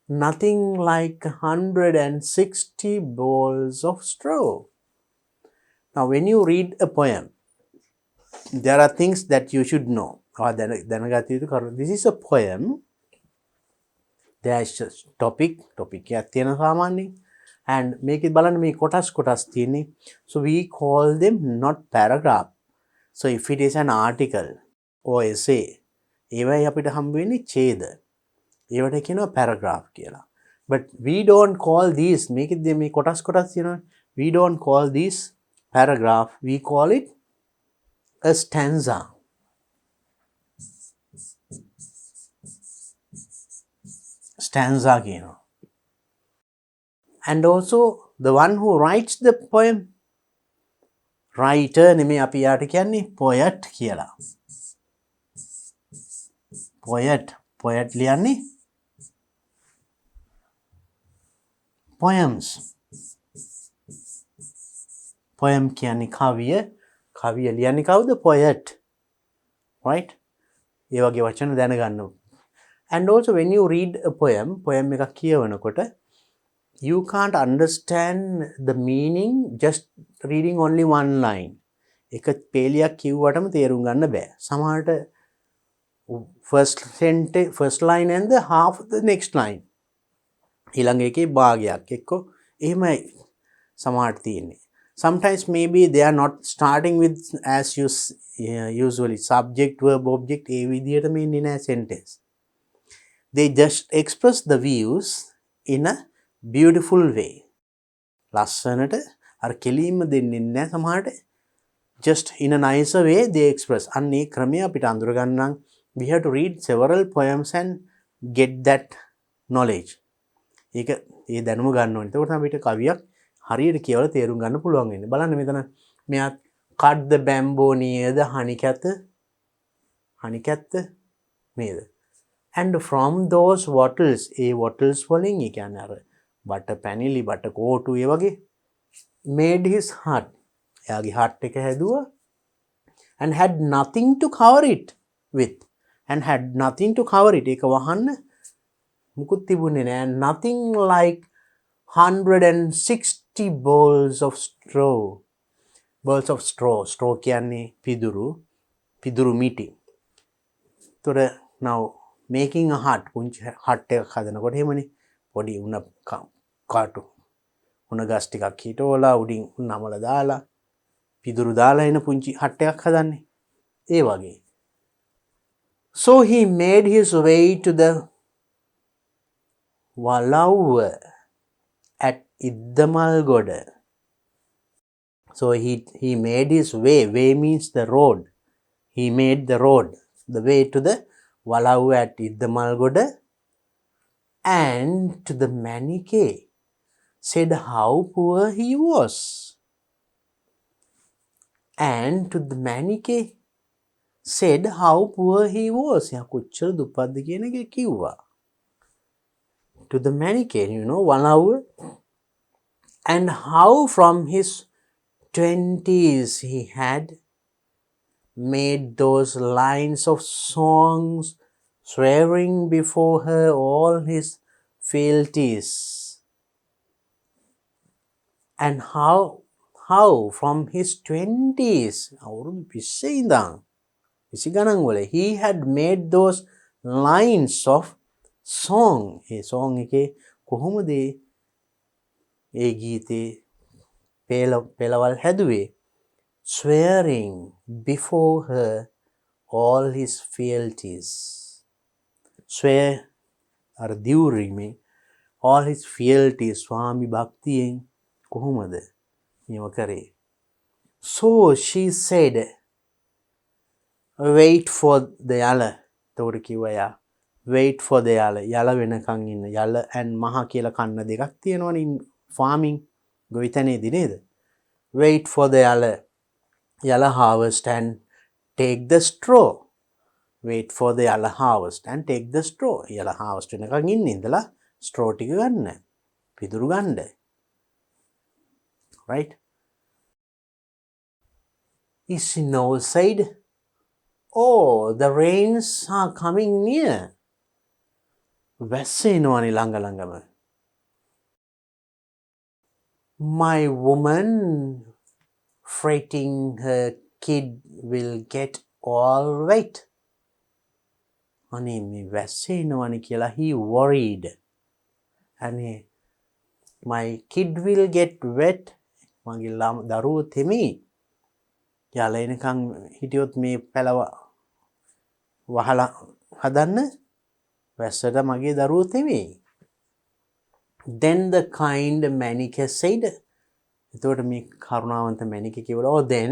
Nothing like 160 balls of straw. Now when you read a poem, there are things that you should know. This is a poem. There is just topic එකක් තියෙන සාමාන්‍යයෙන්. And make it බලන්න මේ කොටස් තියෙන්නේ. So we call them not paragraph. So if it is an article or essay, ඒවයි අපිට හම්බ වෙන්නේ ඡේද. ඒවට කියනවා paragraph කියලා. But we don't call these මේ කොටස් තියෙනවා. We don't call this paragraph. We call it a stanza. Stanza කියනවා. And also the one who writes the poem, writer නෙමෙයි අපි යාට කියන්නේ poet කියලා. Poet ලියන්නේ poems. Poem කියන්නේ කවිය. කවිය ලියන්නේ කවුද? Poet. Right? ඒ වගේ වචන දැනගන්න. And also when you read a poem එකක් කියවනකොට you can't understand the meaning just reading only one line. එක පේලියක් කිව්වටම තේරුම් ගන්න බෑ. සමහරට first line and the half of the next line. ඊළඟ එකේ භාගයක් එක්ක එහෙමයි සමහරට තියෙන්නේ. Sometimes maybe they are not starting with as usually subject verb object ඒ විදිහටම ඉන්නේ නෑ sentence. They just express the views in a beautiful way. ලස්සනට අර කෙලින්ම දෙන්නේ නැහැ සමහරට. Just in a nicer way they express. අන්නේ ක්‍රමය අපිට අඳුර ගන්න we have to read several poems and get that knowledge. ඒක ඒ දැනුම ගන්න ඕනේ. එතකොට අපිට කවියක් හරියට කියවලා තේරුම් ගන්න පුළුවන් වෙන්නේ. බලන්න මෙතන මෙයා cut the bamboo near the honey cat නේද? And from those wattles A wattles වලින් ඒ කියන්නේ අර බට පැනිලි බට කෝටු ඒ වගේ made his hut එයාගේ hut එක හැදුවා and had nothing to cover it with ඒක වහන්න මුකුත් තිබුණේ නෑ nothing like 160 balls of straw කියන්නේ පිදුරු මිටි. තොර now making a hut පුංචි hut එකක් හදනකොට එහෙමනේ පොඩි උණ කාටු උණ ගස් ටිකක් හිටවලා උඩින් නමල දාලා පිදුරු දාලා එන පුංචි hut එකක් හදන්නේ ඒ වගේ. So he made his way to the walauව at Iddamalgoda. So he made his way means the road. He made the the way to the walauව at Iddamalgoda and to the Manike said how poor he was. And to the Manike said how poor he was. යා කොච්චර දුප්පත්ද කියන එක කිව්වා. To the Manike, walauව. And how from his 20s he had made those lines of songs swearing before her all his fealties. And how from his 20s අවුරුදු 20 ඉඳන් 20 ගණන් වල he had made those lines of song. A song එකේ කොහොමද ඒ ගීතේ පෙළවල් හැදුවේ? Swearing before her all his fealties. Swear අර දිවුරීමේ all his fealties ස්වාමි භක්තියෙන් කොහොමද මේව කරේ? So she said wait for the yala. එතකොට කිව්වා යා wait for the yala වෙනකන් ඉන්න. යල and මහ කියලා කන්න දෙකක් තියෙනවනේ farming ගොවිතැනේදී නේද? Wait for the yala harvest and take the straw. Wait for the yala harvest and take the straw. yala harvest වෙනකන් ඉන්න ඉඳලා straw ටික ගන්න. පිදුරු ගන්න. Right? Isino said, oh, the rains are coming near. වැස්ස එනවනේ ළඟම. My woman fretting her kid will get all wet. අනේ මේ වැස්ස එනවනේ කියලා he worried. අනේ my kid will get wet. මගේ දරුවෝ තෙමි. යල එනකන් හිටියොත් මේ පැලව වහලා හදන්න වැස්සට මගේ දරුවෝ තෙමි. Then the kind Manike said, එතකොට මේ කරුණාවන්ත මැනික කිව්වල, oh then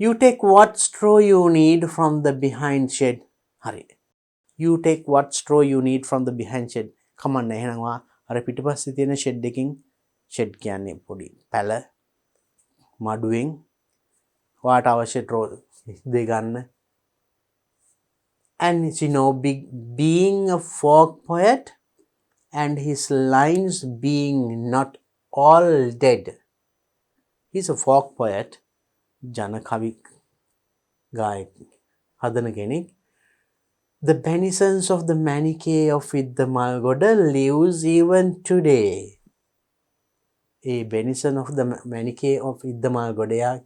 you take what straw you need from the behind shed. හරි. You take what straw you need from the behind shed. කමන්න එහෙනම් වා අර පිටිපස්සේ තියෙන shed එකකින් shed කියන්නේ පොඩි පැල මඩුවෙන් වාට අවශ්‍ය straw දෙගන්න. And being a folk poet and his lines being not all dead. He's a folk poet, ජනකවි ගායක හදන කෙනෙක්. The denizens of the Manichae of Iddamalgoda lives even today. A benison of the Manichae of Iddamalgoda,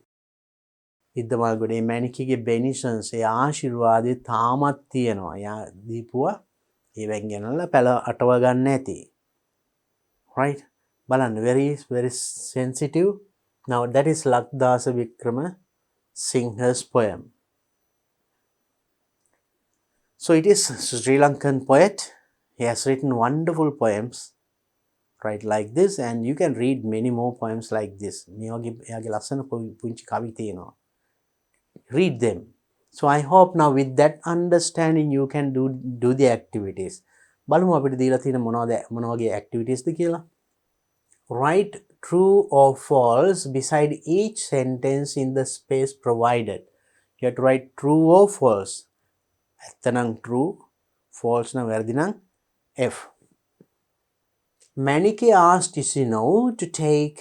Iddamalgoda Manichae benisons ඒ ආශිර්වාදේ තාමත් තියෙනවා. එයා දීපුවා ඒවෙන් ගෙනල්ලා පැල අටව ගන්න ඇති. Right? බලන්න, very sensitive. Now that is Lakdasa Vikrama Singha's poem. So it is Sri Lankan poet. He has written wonderful poems, right, like this, and you can read many more poems like this. Read them. So I hope now with that understanding you can do the activities. බලමු අපිට දීලා තියෙන මොන වගේ activities ද කියලා. Write true or false beside each sentence in the space provided. You have to write true or false. ඇත්තනම් true, false නම් වැරදි නම් F. Manichae asked Isino to take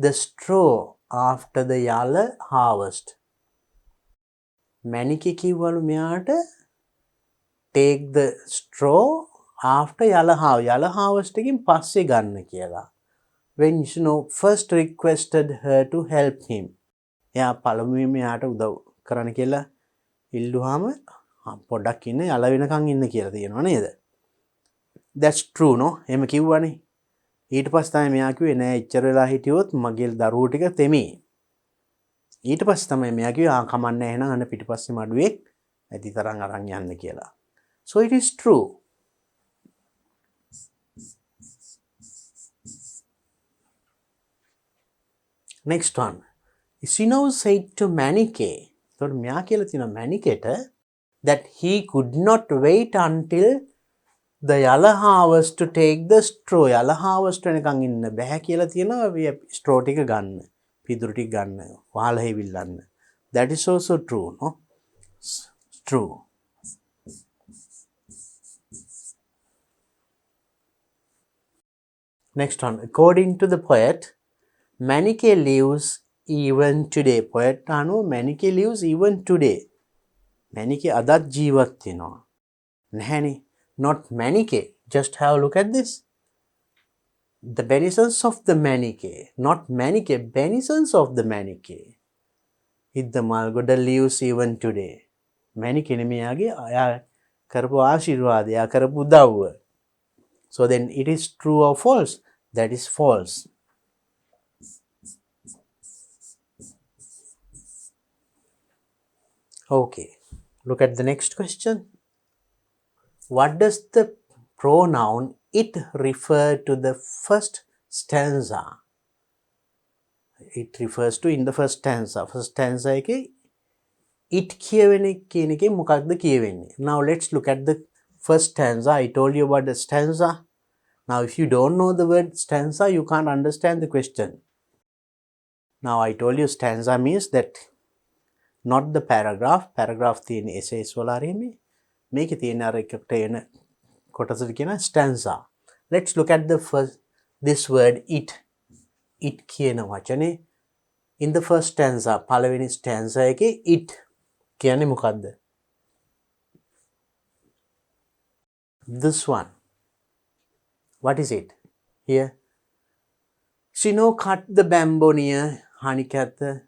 the straw after the yala harvest. Manichae කිව්වලු මෙයාට take the straw after yala harvest. Yala harvest එකකින් පස්සේ ගන්න කියලා. When Isino first requested her to help him. එයා පළමුවෙන් මෙයාට උදව් කරන්න කියලා ඉල්ලුවාම පොඩ්ඩක් ඉන්න යල වෙනකන් ඉන්න කියලා තියෙනවා නේද? That's true no? එහෙම කිව්වනේ. ඊට පස්සේ තමයි මෙයා කිව්වේ නෑ එච්චර වෙලා හිටියොත් මගේ දරුවෝ ටික තෙමි. ඊට පස්සේ තමයි මෙයා කිව්වේ කමන්නේ එහෙනම් අන්න පිටිපස්සේ මඩුවේ ඇති තරම් අරන් යන්න කියලා. So it is true. Next one. Isino said to Manichae. එතකොට මෙයා කියලා තියෙනවා Manichaeට that he could not wait until the yala harvest to take the straw. Yala harvest වෙනකන් ඉන්න බෑ කියලා තියෙනවා straw ටික ගන්න. පිදුරු ටික ගන්න. වහල හේවිල්ලන්න. That is also true, no? True. Next one. According to the poet, Manichae lives even today. Poet අනුව Manichae lives even today. Manichae අදත් ජීවත් වෙනවා. නැහැනේ. Not Manichae. Just have a look at this. The benisons of the Manichae. Not Manichae. Benisons of the Manichae. Iddamalgoda lives even today. Manichae නෙමෙයාගේ අයා කරපු ආශිර්වාදය, අයා කරපු උදව්ව. So then it is true or false? That is false. Okay. Look at the next question. What does the pronoun it refer to the first stanza? It refers to in the first stanza. First stanza එකේ it කියවෙන්නේ කියන එකේ මොකක්ද කියවෙන්නේ? Now let's look at the first stanza. I told you about the stanza. Now if you don't know the word stanza, you can't understand the question. Now I told you stanza means that not the paragraph. Paragraph තියෙන essays වල ආරෙන්නේ. මේකේ තියෙන අර එකට එන කොටසට කියන stanza. Let's look at the first this word it. It කියන වචනේ in the first stanza. පළවෙනි stanza එකේ it කියන්නේ මොකද්ද? This one. What is it? Here. Sino cut the bamboo near Hanikatha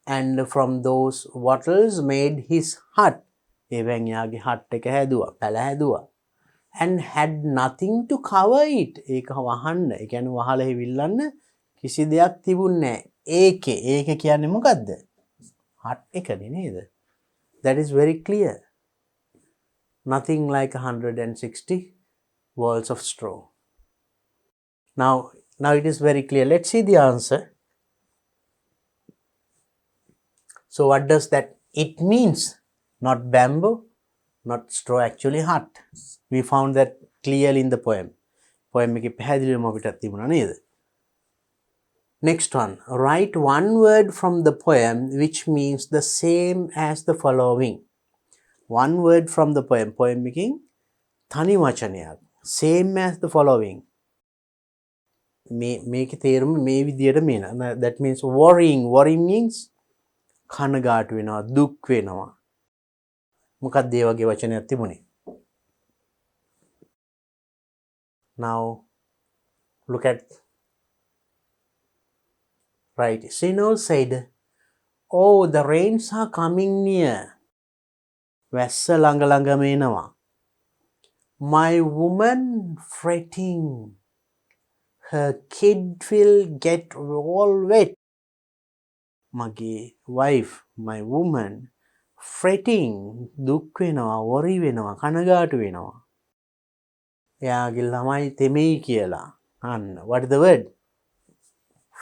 and from those wattles made his hut. එවෙන් යාගේ hut එක හැදුවා, පැල හැදුවා. And had nothing to cover it. ඒක වහන්න. ඒ කියන්නේ වහල හිවිල්ලන්න කිසි දෙයක් තිබුණේ නැහැ. ඒක කියන්නේ මොකද්ද? hut එකනේ නේද? That is very clear. Nothing like 160 walls of straw. Now it is very clear. Let's see the answer. So what does that it means? Not bamboo, not straw, actually hut. We found that clearly in the poem. Poem එකේ පැහැදිලිවම අපිට තිබුණා නේද? Next one. Write one word from the poem which means the same as the following. One word from the poem. Poem එකෙන් තනි වචනයක්. same as the following. මේක තේරුම මේ විදියට මේන. That means worrying. Worrying means කනගාටු වෙනවා, දුක් වෙනවා. මොකක්ද ඒ වගේ වචනයක් තිබුණේ? Now look at right. Sino said, "Oh, the rains are coming near." වැස්ස ළඟ ළඟම එනවා. My woman fretting. Her kid will get all wet. මගේ wife, my woman, fretting, දුක් වෙනවා, worry වෙනවා, කනගාටු වෙනවා. එයාගේ ළමයි තෙමෙයි කියලා. අන්න, what is the word?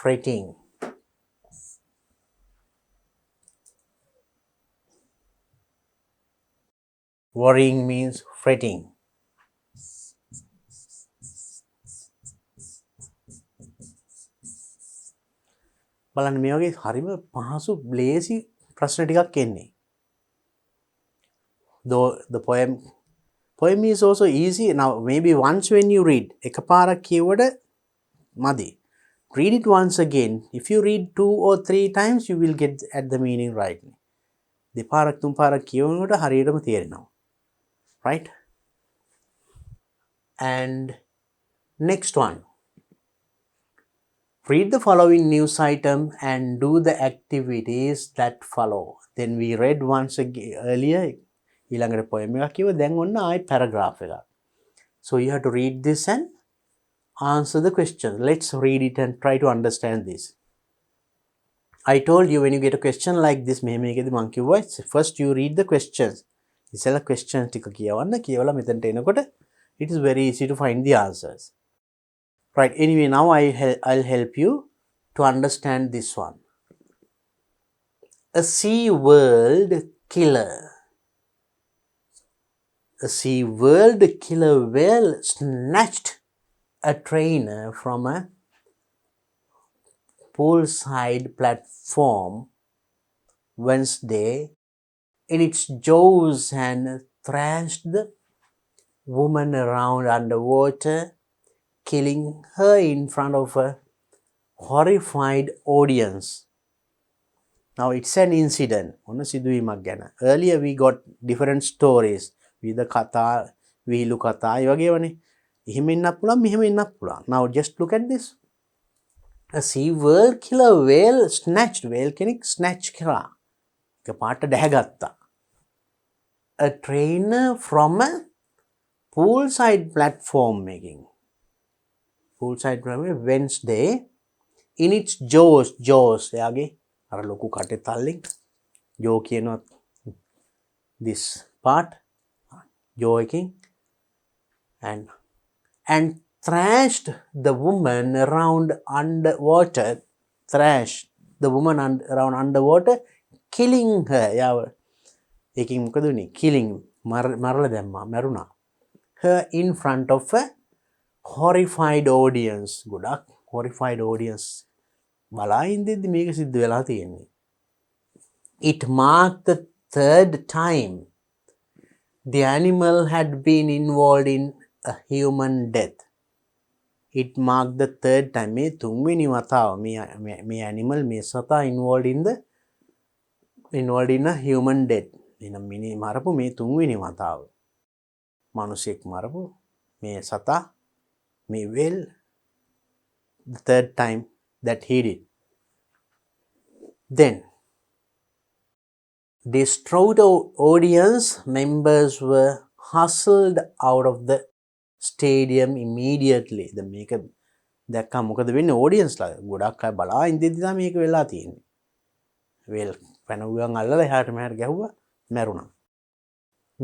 Fretting. Worrying means fretting. බලන්න මේ වගේ හරිම පහසු ලේසි ප්‍රශ්න ටිකක් එන්නේ. Though the poem is also easy. Now maybe once when you read එකපාරක් කියවඩ මදි. Read it once again. If you read 2 or 3 times you will get at the meaning right. දෙපාරක් තුන් පාරක් කියවනකොට හරියටම තේරෙනවා. Right? And next one. Read the following news item and do the activities that follow. Then we read once again earlier. ඊළඟට poem එකක් කිව්වා. දැන් ඔන්න ආයි paragraph එකක්. So you have to read this and answer the question. Let's read it and try to understand this. I told you when you get a question like this, මෙහෙම එකේදී මම කිව්වා first you read the questions. ඉතින් questions ටික කියවන්න. කියවලා මෙතනට එනකොට it is very easy to find the answers. Right, anyway, now I'll help you to understand this one. A sea world killer. A sea world killer whale snatched a trainer from a poolside platform Wednesday in its jaws and thrashed the woman around underwater, killing her in front of a horrified audience. Now it's an incident. ඔන්න සිදුවීමක් ගැන. Earlier we got different stories. විවිධ කතා, විහිළු කතා ඒ වගේවනේ. එහෙම ඉන්නත් පුළුවන්, මෙහෙම ඉන්නත් පුළුවන්. Now just look at this. A sea world killer whale snatched. Whale කෙනෙක් snatch කරා. එකපාරට දැහැගත්තා. A trainer from a poolside platform making. Poolside platform Wednesday in its jaws. එයාගේ අර ලොකු කටේ තල්ලෙන් jaw කියනවා this part jaw එකකින් and thrashed the woman around underwater. Thrashed the woman around underwater, killing her. එයාව ඒකෙන් මොකද උනේ? killing මරලා දැම්මා, මරුණා. Her in front of a horrified audience. ගොඩක් horrified audience බලා ඉඳිද්දි මේක සිද්ධ වෙලා තියෙන්නේ. It marked the third time the animal had been involved in a human death. It marked the third time. මේ තුන්වෙනි වතාව මේ animal මේ සතා involved in a human death. එනම් මිනි මරපු මේ තුන්වෙනි වතාව. මිනිසෙක් මරපු මේ සතා මේ whale the third time that he did. Then distraught audience members were hustled out of the stadium immediately. දැන් මේක දැක්කම මොකද වෙන්නේ? audience ලා ගොඩක් අය බලා ඉඳිද්දි තමයි මේක වෙලා තියෙන්නේ. whale පැනගුවන් අල්ලලා එහාට මෙහාට ගැහුවා, මැරුණා.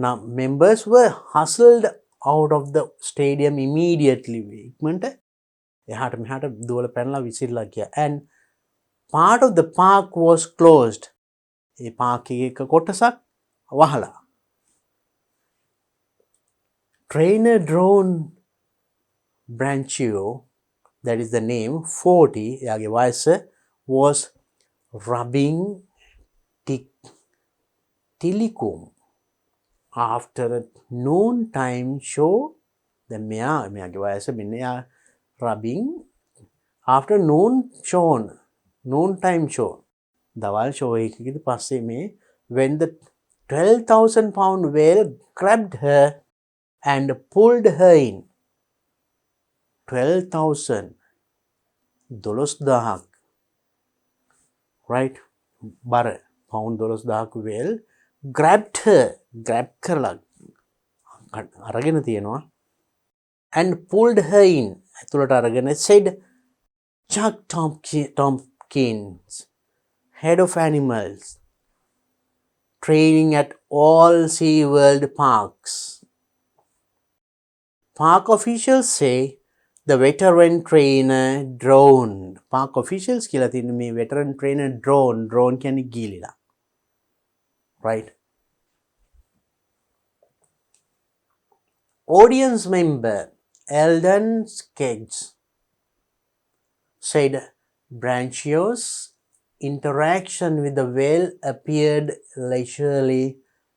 Now members were hustled out of the stadium immediately. ඉක්මනට එහාට මෙහාට දුවල පැනලා විසිරලා ගියා. And part of the park was closed. A Park එකක කොටසක් වහලා. Trainer drone Branchio, that is the name, 40, එයාගේ වයස, was rubbing Tilicum after a noontime show දැන් මෙයාගේ වයස මෙන්න යා rubbing after noon time show. දවල් show එකකදී පස්සේ මේ when the 12,000 pound whale grabbed her and pulled her in. 12,000 12,000 right බර pound 12,000 whale grabbed her grab කරලා අරගෙන තියෙනවා and pulled her in ඇතුළට අරගෙන said Chuck Tompkins, head of animals training at all SeaWorld parks. Park officials say the veteran trainer drowned. Park officials කියලා තියෙන මේ veteran trainer drone කියන්නේ ගිලිලා. Right. Audience member Eldon Skeggs said Branchio's interaction with the whale appeared leisurely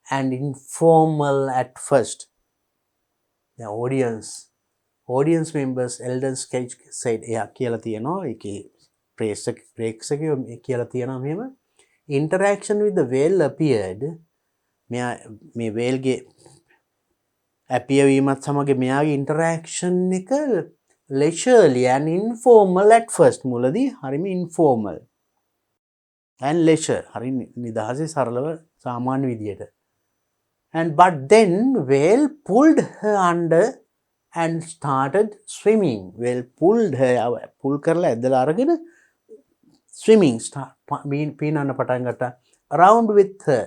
and informal at first. The audience members Eldon Skeggs said එයා කියලා තියෙනවා ඒකේ ප්‍රේක්ෂකයෝ කියලා තියෙනවා මෙහෙම interaction with the whale appeared මෙයා මේ whale ගේ appear වීමත් සමග මෙයාගේ interaction එක leisurely and informal at first. මුලදී හරිම informal and leisure හරි නිදහසේ සරලව සාමාන්‍ය විදියට. And but then whale pulled her under and started swimming. Whale pulled her pull කරලා ඇදලා අරගෙන swimming පීනන්න පටන් ගත්තා around with her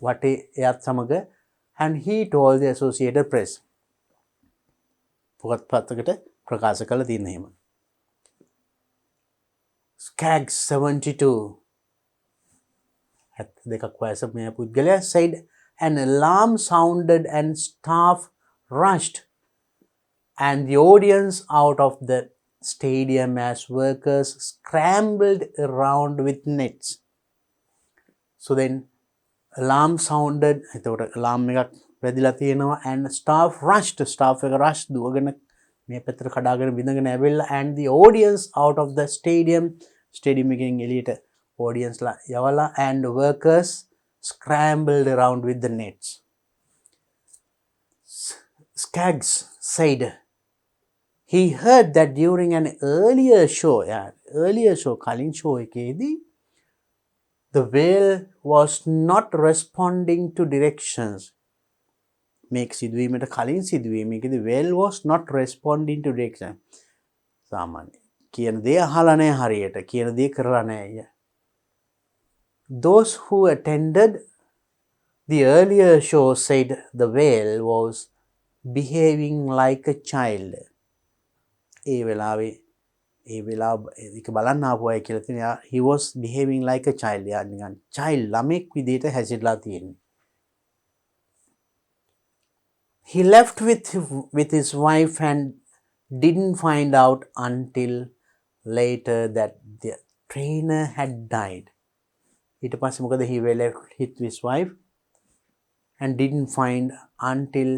වටේ එයත් සමග and he told the Associated Press. පුවත්පතකට ප්‍රකාශ කළ තියෙන එහෙම. Skaggs 72 at දෙකක් වයස මේ පුද්ගලයා said an alarm sounded and staff rushed and the audience out of the stadium as workers scrambled around with nets. So then alarm sounded එතකොට alarm එකක් වැදිලා තියෙනවා and staff එක rush දුවගෙන මේ පැත්තට කඩාගෙන බිඳගෙන ඇවිල්ලා and the audience out of the stadium එකෙන් එළියට audience ලා යවලා and workers scrambled around with the nets. Skaggs said he heard that during an earlier show කලින් show එකේදී the whale was not responding to directions. මේක සිදුවීමට කලින් සිදුවීමකදී whale was not responding to direction. සාමාන්‍ය කියන දේ අහලා නැහැ හරියට කියන දේ කරලා නැහැ. Those who attended the earlier show said the whale was behaving like a child. ඒ වෙලාවේ ඒක බලන්න ආපු අය කියලා තියෙනවා he was behaving like a child. යා නිකන් child ළමෙක් විදිහට හැසිරලා තියෙන්නේ. He left with his wife and didn't find out until later that the trainer had died. ඊට පස්සේ මොකද he left with his wife and didn't find until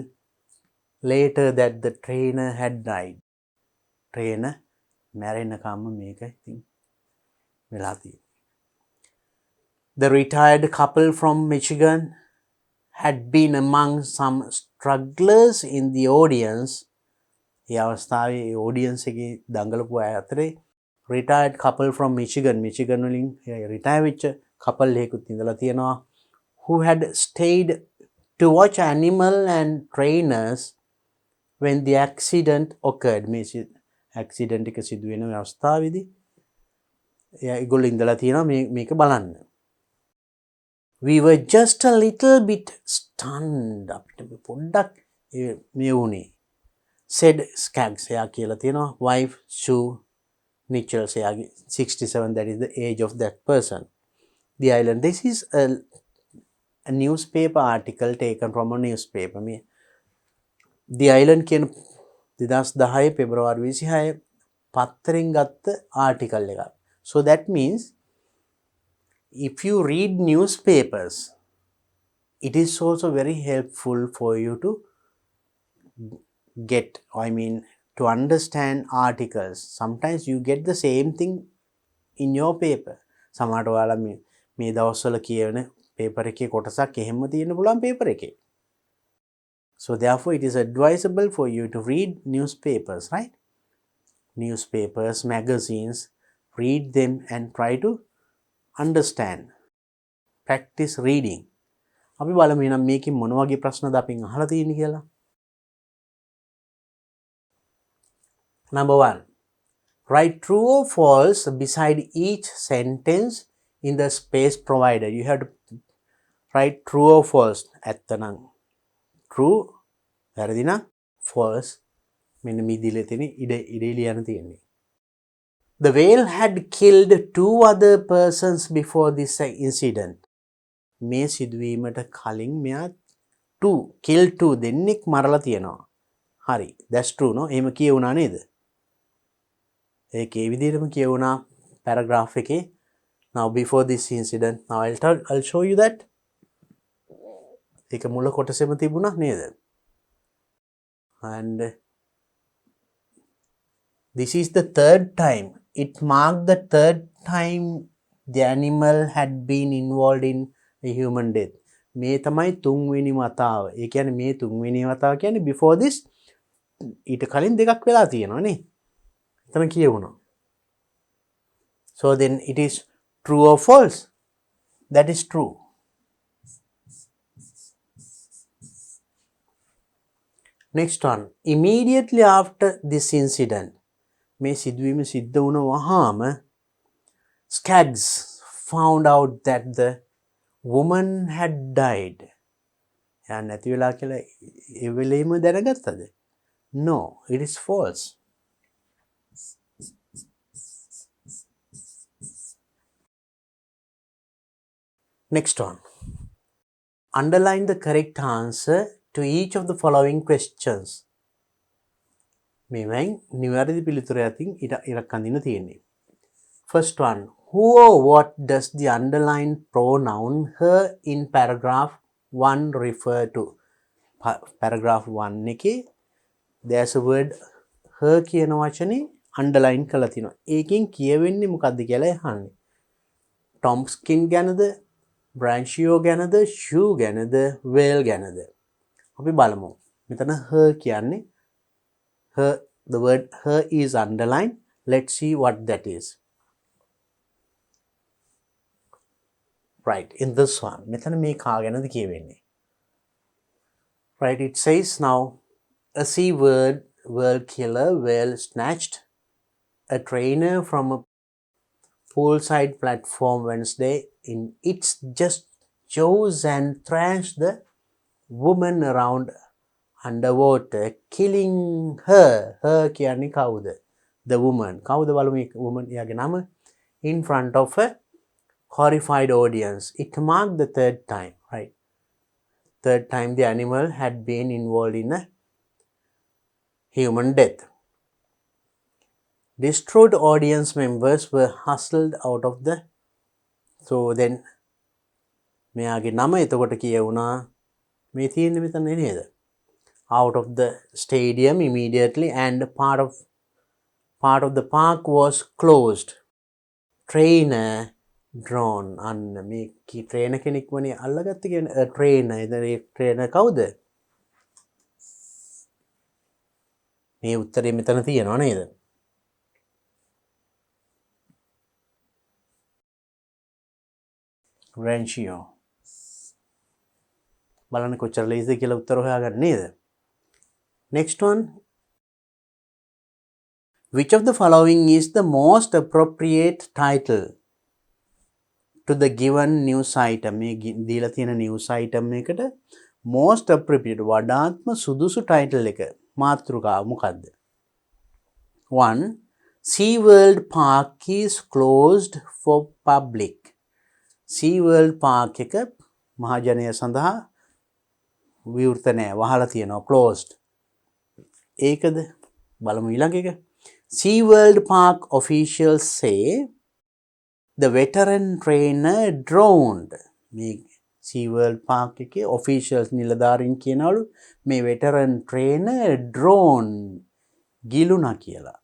later that the trainer had died. trainer මැරෙනකම්ම මේක ඉතින් වෙලා තියෙනවා. The retired couple from Michigan had been among some strugglers in the audience. ඒ අවස්ථාවේ audience එකේ දඟලපු අය අතරේ retired couple from Michigan වලින් retire වෙච්ච couple එකකුත් ඉඳලා තියෙනවා who had stayed to watch animal and trainers when the accident occurred. මේ accident එක සිදු වෙන අවස්ථාවේදී ඒගොල්ලෝ ඉඳලා තියෙනවා මේක බලන්න. We were just a little bit stunned. අපිට පොඩ්ඩක් මේ වුණේ. said Skaggs. එයා කියලා තියෙනවා wife Sue Nichols. එයාගේ 67, that is the age of that person. The island. This is a newspaper article taken from a newspaper. The island කියන 2010 පෙබරවාරි 26 පත්තරෙන් ගත්ත ආටිකල් එකක්. So that means if you read newspapers, it is also very helpful for you to get, I mean, to understand articles, sometimes you get the same thing in your paper. සමහරට ඔයාලා මේ දවස්වල කියවන paper එකේ කොටසක් එහෙම තියෙන්න පුළුවන් paper එකේ. So therefore it is advisable for you to read newspapers, right? Newspapers, magazines, read them and try to understand. Practice reading. අපි බලමු එහෙනම් මේකේ මොන වගේ ප්‍රශ්නද අපින් අහලා තියෙන්නේ කියලා. Number 1. Write true or false beside each sentence in the space provided. You have to write true or false. ඇත්ත නම් true, වැරදි නම් false. මෙන්න මේ දීලා තියෙන ඉඩ ලියන්න තියෙන්නේ. The whale had killed 2 other persons before this incident. මේ සිදුවීමට කලින් මෙයා 2 kill 2 දෙන්නෙක් මරලා තියෙනවා. හරි. That's true no? එහෙම කියවුණා නේද? ඒකේ විදිහටම කියවුණා paragraph එකේ. Now before this incident, now I'll show you that. ඒක මුල කොටසෙම තිබුණා නේද? And this is the third time. It marked the third time the animal had been involved in a human death. මේ තමයි තුන්වෙනි වතාව. ඒ කියන්නේ මේ තුන්වෙනි වතාව කියන්නේ before this ඊට කලින් දෙකක් වෙලා තියෙනවා නේ. එතන කියවුණා. So then it is true or false? That is true. Next one. Immediately after this incident, මේ සිදුවීම සිද්ධ වුණ වහාම Skaggs found out that the woman had died. එයා නැති වෙලා කියලා ඒ වෙලෙම දැනගත්තද? No, it is false. Next one. Underline the correct answer to each of the following questions. මේවෙන් නිවැරදි පිළිතුර අතින් ඉරක් අඳින්න තියෙන්නේ. First one. Who or what does the underlined pronoun her in paragraph 1 refer to? Paragraph 1 එකේ there's a word her කියන වචනේ underline කරලා තිනවා. ඒකෙන් කියවෙන්නේ මොකද්ද කියලා අහන්නේ. Tomskin ගැනද, Branchio ගැනද, shoe ගැනද, whale ගැනද? අපි බලමු. මෙතන her කියන්නේ her, the word her is underlined. Let's see what that is. Right, in this one. මෙතන මේ කා ගැනද කියවෙන්නේ. Right, it says now, a sea whale killer whale snatched a trainer from a poolside platform Wednesday in its just jaws and thrashed the woman around underwater, killing her. Her කියන්නේ කවුද? The woman. කවුද බලමු woman එයාගේ නම? In front of a horrified audience. It marked the third time, right? Third time the animal had been involved in a human death. Distraught audience members were hustled out of the. So then මෙයාගේ නම එතකොට කියවුණා මේ තියෙන්නේ මෙතන නේද? Out of the stadium immediately, and part of the park was closed. Trainer drawn. අන්න මේ trainer කෙනෙක් වනේ අල්ලගත්ත කියන්නේ a trainer. එතන ඒ trainer කවුද? මේ උත්තරේ මෙතන තියෙනවා නේද? Branchio. බලන්න කොච්චර ලේසිද කියලා උත්තර හොයාගන්න නේද? Next one. Which of the following is the most appropriate title to the given news item? මේ දීලා තියෙන news item එකට most appropriate වඩාත්ම සුදුසු title එක මාතෘකාව මොකද්ද? 1. SeaWorld Park is closed for public. SeaWorld Park එක මහජනය සඳහා විවෘත නැහැ, වහලා තියෙනවා, closed. ඒකද? බලමු ඊළඟ එක. SeaWorld Park officials say the veteran trainer drowned. මේ SeaWorld Park එකේ officials නිලධාරීන් කියනවලු මේ veteran trainer drone ගිලුණා කියලා.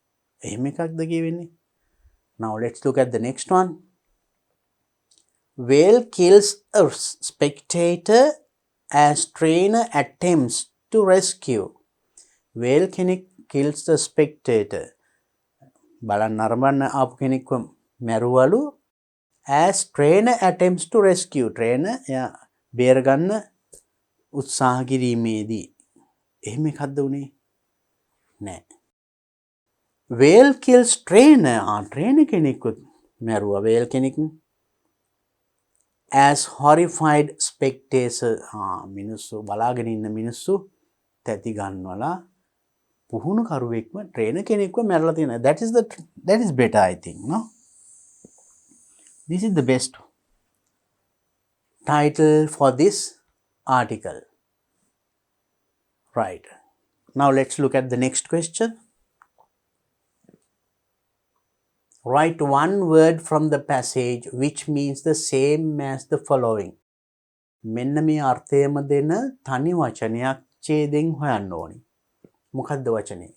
එහෙම එකක්ද කියවෙන්නේ? Now let's look at the next one. Whale kills a spectator as trainer attempts to rescue. Whale කෙනෙක් kills the spectator. බලන්න අරඹන්න ආපු කෙනෙක්ව මැරුවලු as trainer attempts to rescue. trainer එයා බේරගන්න උත්සාහ කිරීමේදී. එහෙම එකක්ද උනේ? නෑ. whale kills trainer. trainer කෙනෙක්ව මැරුවා whale කෙනෙක් as horrified spectators. මිනිස්සු බලාගෙන ඉන්න මිනිස්සු තැති ගන්නවලා පුහුණු කරුවෙක්ම trainer කෙනෙක්ව මැරලා තියෙනවා. that is better I think, no? This is the best title for this article. Right. Now let's look at the next question. Write one word from the passage which means the same as the following. මෙන්න මේ අර්ථයම දෙන තනි වචනයක් ඡේදයෙන් හොයන්න ඕනි. මොකක්ද වචනේ?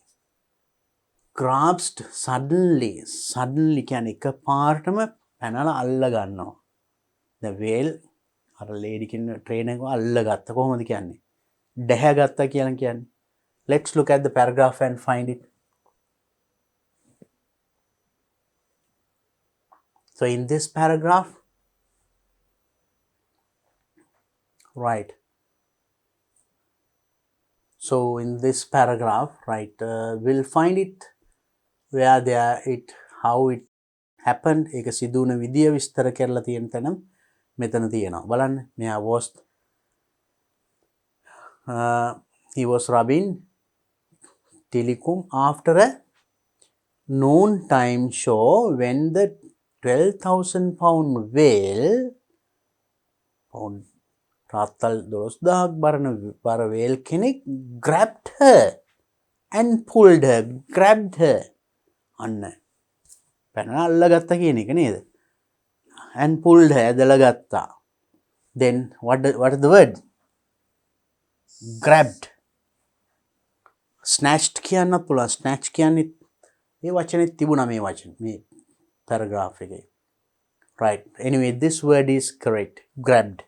grasped suddenly. suddenly කියන්නේ එකපාරටම පැනලා අල්ල ගන්නවා. the whale අර ලේඩි කියන ට්‍රේනර් එක අල්ල ගත්ත. කොහොමද කියන්නේ? දැහැ ගත්තා කියලා කියන්නේ. Let's look at the paragraph and find it. So in this paragraph, right. So in this paragraph, right, we'll find it where how it happened. ඒක සිදු වුණ විදිය විස්තර කරලා තියෙන තැන මෙතන තියෙනවා. බලන්න. මෙයා he was rubbing telecom after a noon time show when the 12,000 pound whale රාත්තල් 12,000ක් බර whale කෙනෙක් grabbed her and pulled her. grabbed her. අන්න පැනලා අල්ලගත්තා කියන එක නේද? and pulled her ඇදලා ගත්තා. then what is the word? grabbed. snatched කියන්නත් පුළුවන්. snatch කියන්නේ මේ වචනේ තිබුණා මේ වචන මේ paragraph එකේ. right. anyway this word is correct. grabbed.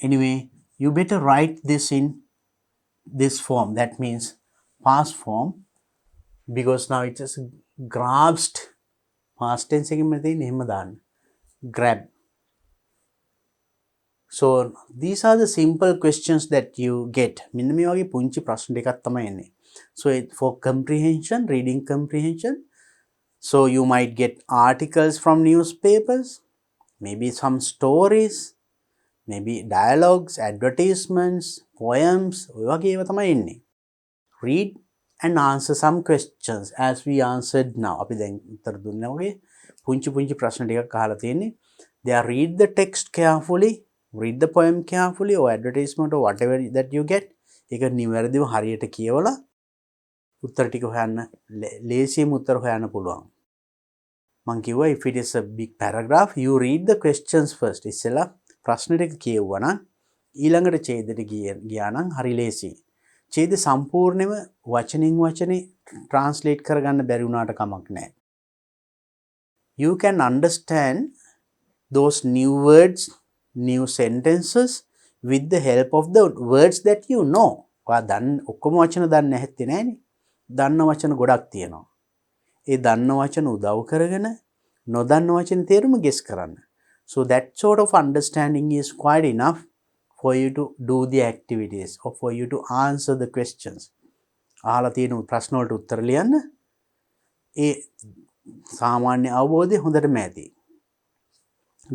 Anyway, you better write this in this form. That means past form, because now it is grasped. Past tense එකෙන් මෙතන එහෙම දාන්න. grab. So these are the simple questions that you get. මෙන්න මේ වගේ පුංචි ප්‍රශ්න දෙකක් තමයි එන්නේ. So for comprehension, reading comprehension, so you might get articles from newspapers, maybe some stories, maybe dialogues, advertisements, poems. ඔය වගේ ඒවා තමයි එන්නේ. Read and answer some questions as we answered now. අපි දැන් උත්තර දුන්නා වගේ පුංචි ප්‍රශ්න ටිකක් අහලා තියෙන්නේ. There read the text carefully, read the poem carefully or advertisement or whatever that you get. ඒක නිවැරදිව හරියට කියවලා උත්තර ටික හොයන්න ලේසියෙන්ම උත්තර හොයන්න පුළුවන්. මම කිව්වා if it is a big paragraph, you read the questions first. ඉස්සෙල්ලා ප්‍රශ්න ටික කියවුවා නම් ඊළඟට ඡේදෙට ගියා නම් හරි ලේසි. ඡේද සම්පූර්ණයෙන්ම වචනින් වචනේ translate කරගන්න බැරි වුණාට කමක් නැහැ. You can understand those new words, new sentences with the help of the words that you know. ඔයා ඔක්කොම වචන දන්නේ නැත්තේ නෑනේ. දන්න වචන ගොඩක් තියෙනවා. ඒ දන්න වචන උදව් කරගෙන නොදන්න වචන තේරුම ගෙස් කරන්න. So that sort of understanding is quite enough for you to do the activities or for you to answer the questions. අහලා තියෙන ප්‍රශ්න වලට උත්තර ලියන්න. ඒ සාමාන්‍ය අවබෝධය හොඳටම ඇති.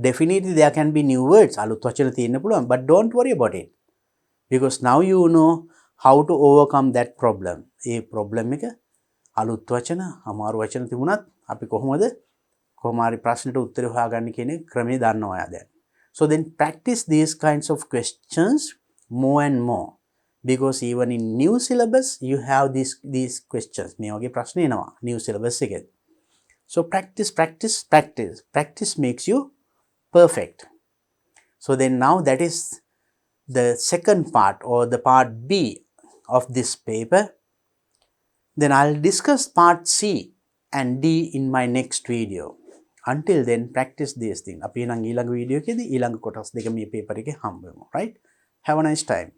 Definitely there can be new words. අලුත් වචන තියෙන්න පුළුවන්. But don't worry about it. Because now you know how to overcome that problem. A problem එක අලුත් වචන, අමාරු වචන තිබුණත් අපි කොහොමද කොහොමාරි ප්‍රශ්නට උත්තර හොයාගන්න කියන ක්‍රමය දන්නවා ඔයා දැන්. So then practice these kinds of questions more and more. Because even in new syllabus, you have these questions. මේ වගේ ප්‍රශ්න එනවා new syllabus එකේ. So practice makes you perfect. So then now that is the second part or the part B of this paper. Then I'll discuss part C and D in my next video. Until then, practice these things. අපි නම් ඊළඟ video එකේදී ඊළඟ කොටස් දෙක මේ paper එකේ හම්බ වෙමු. Right? Have a nice time.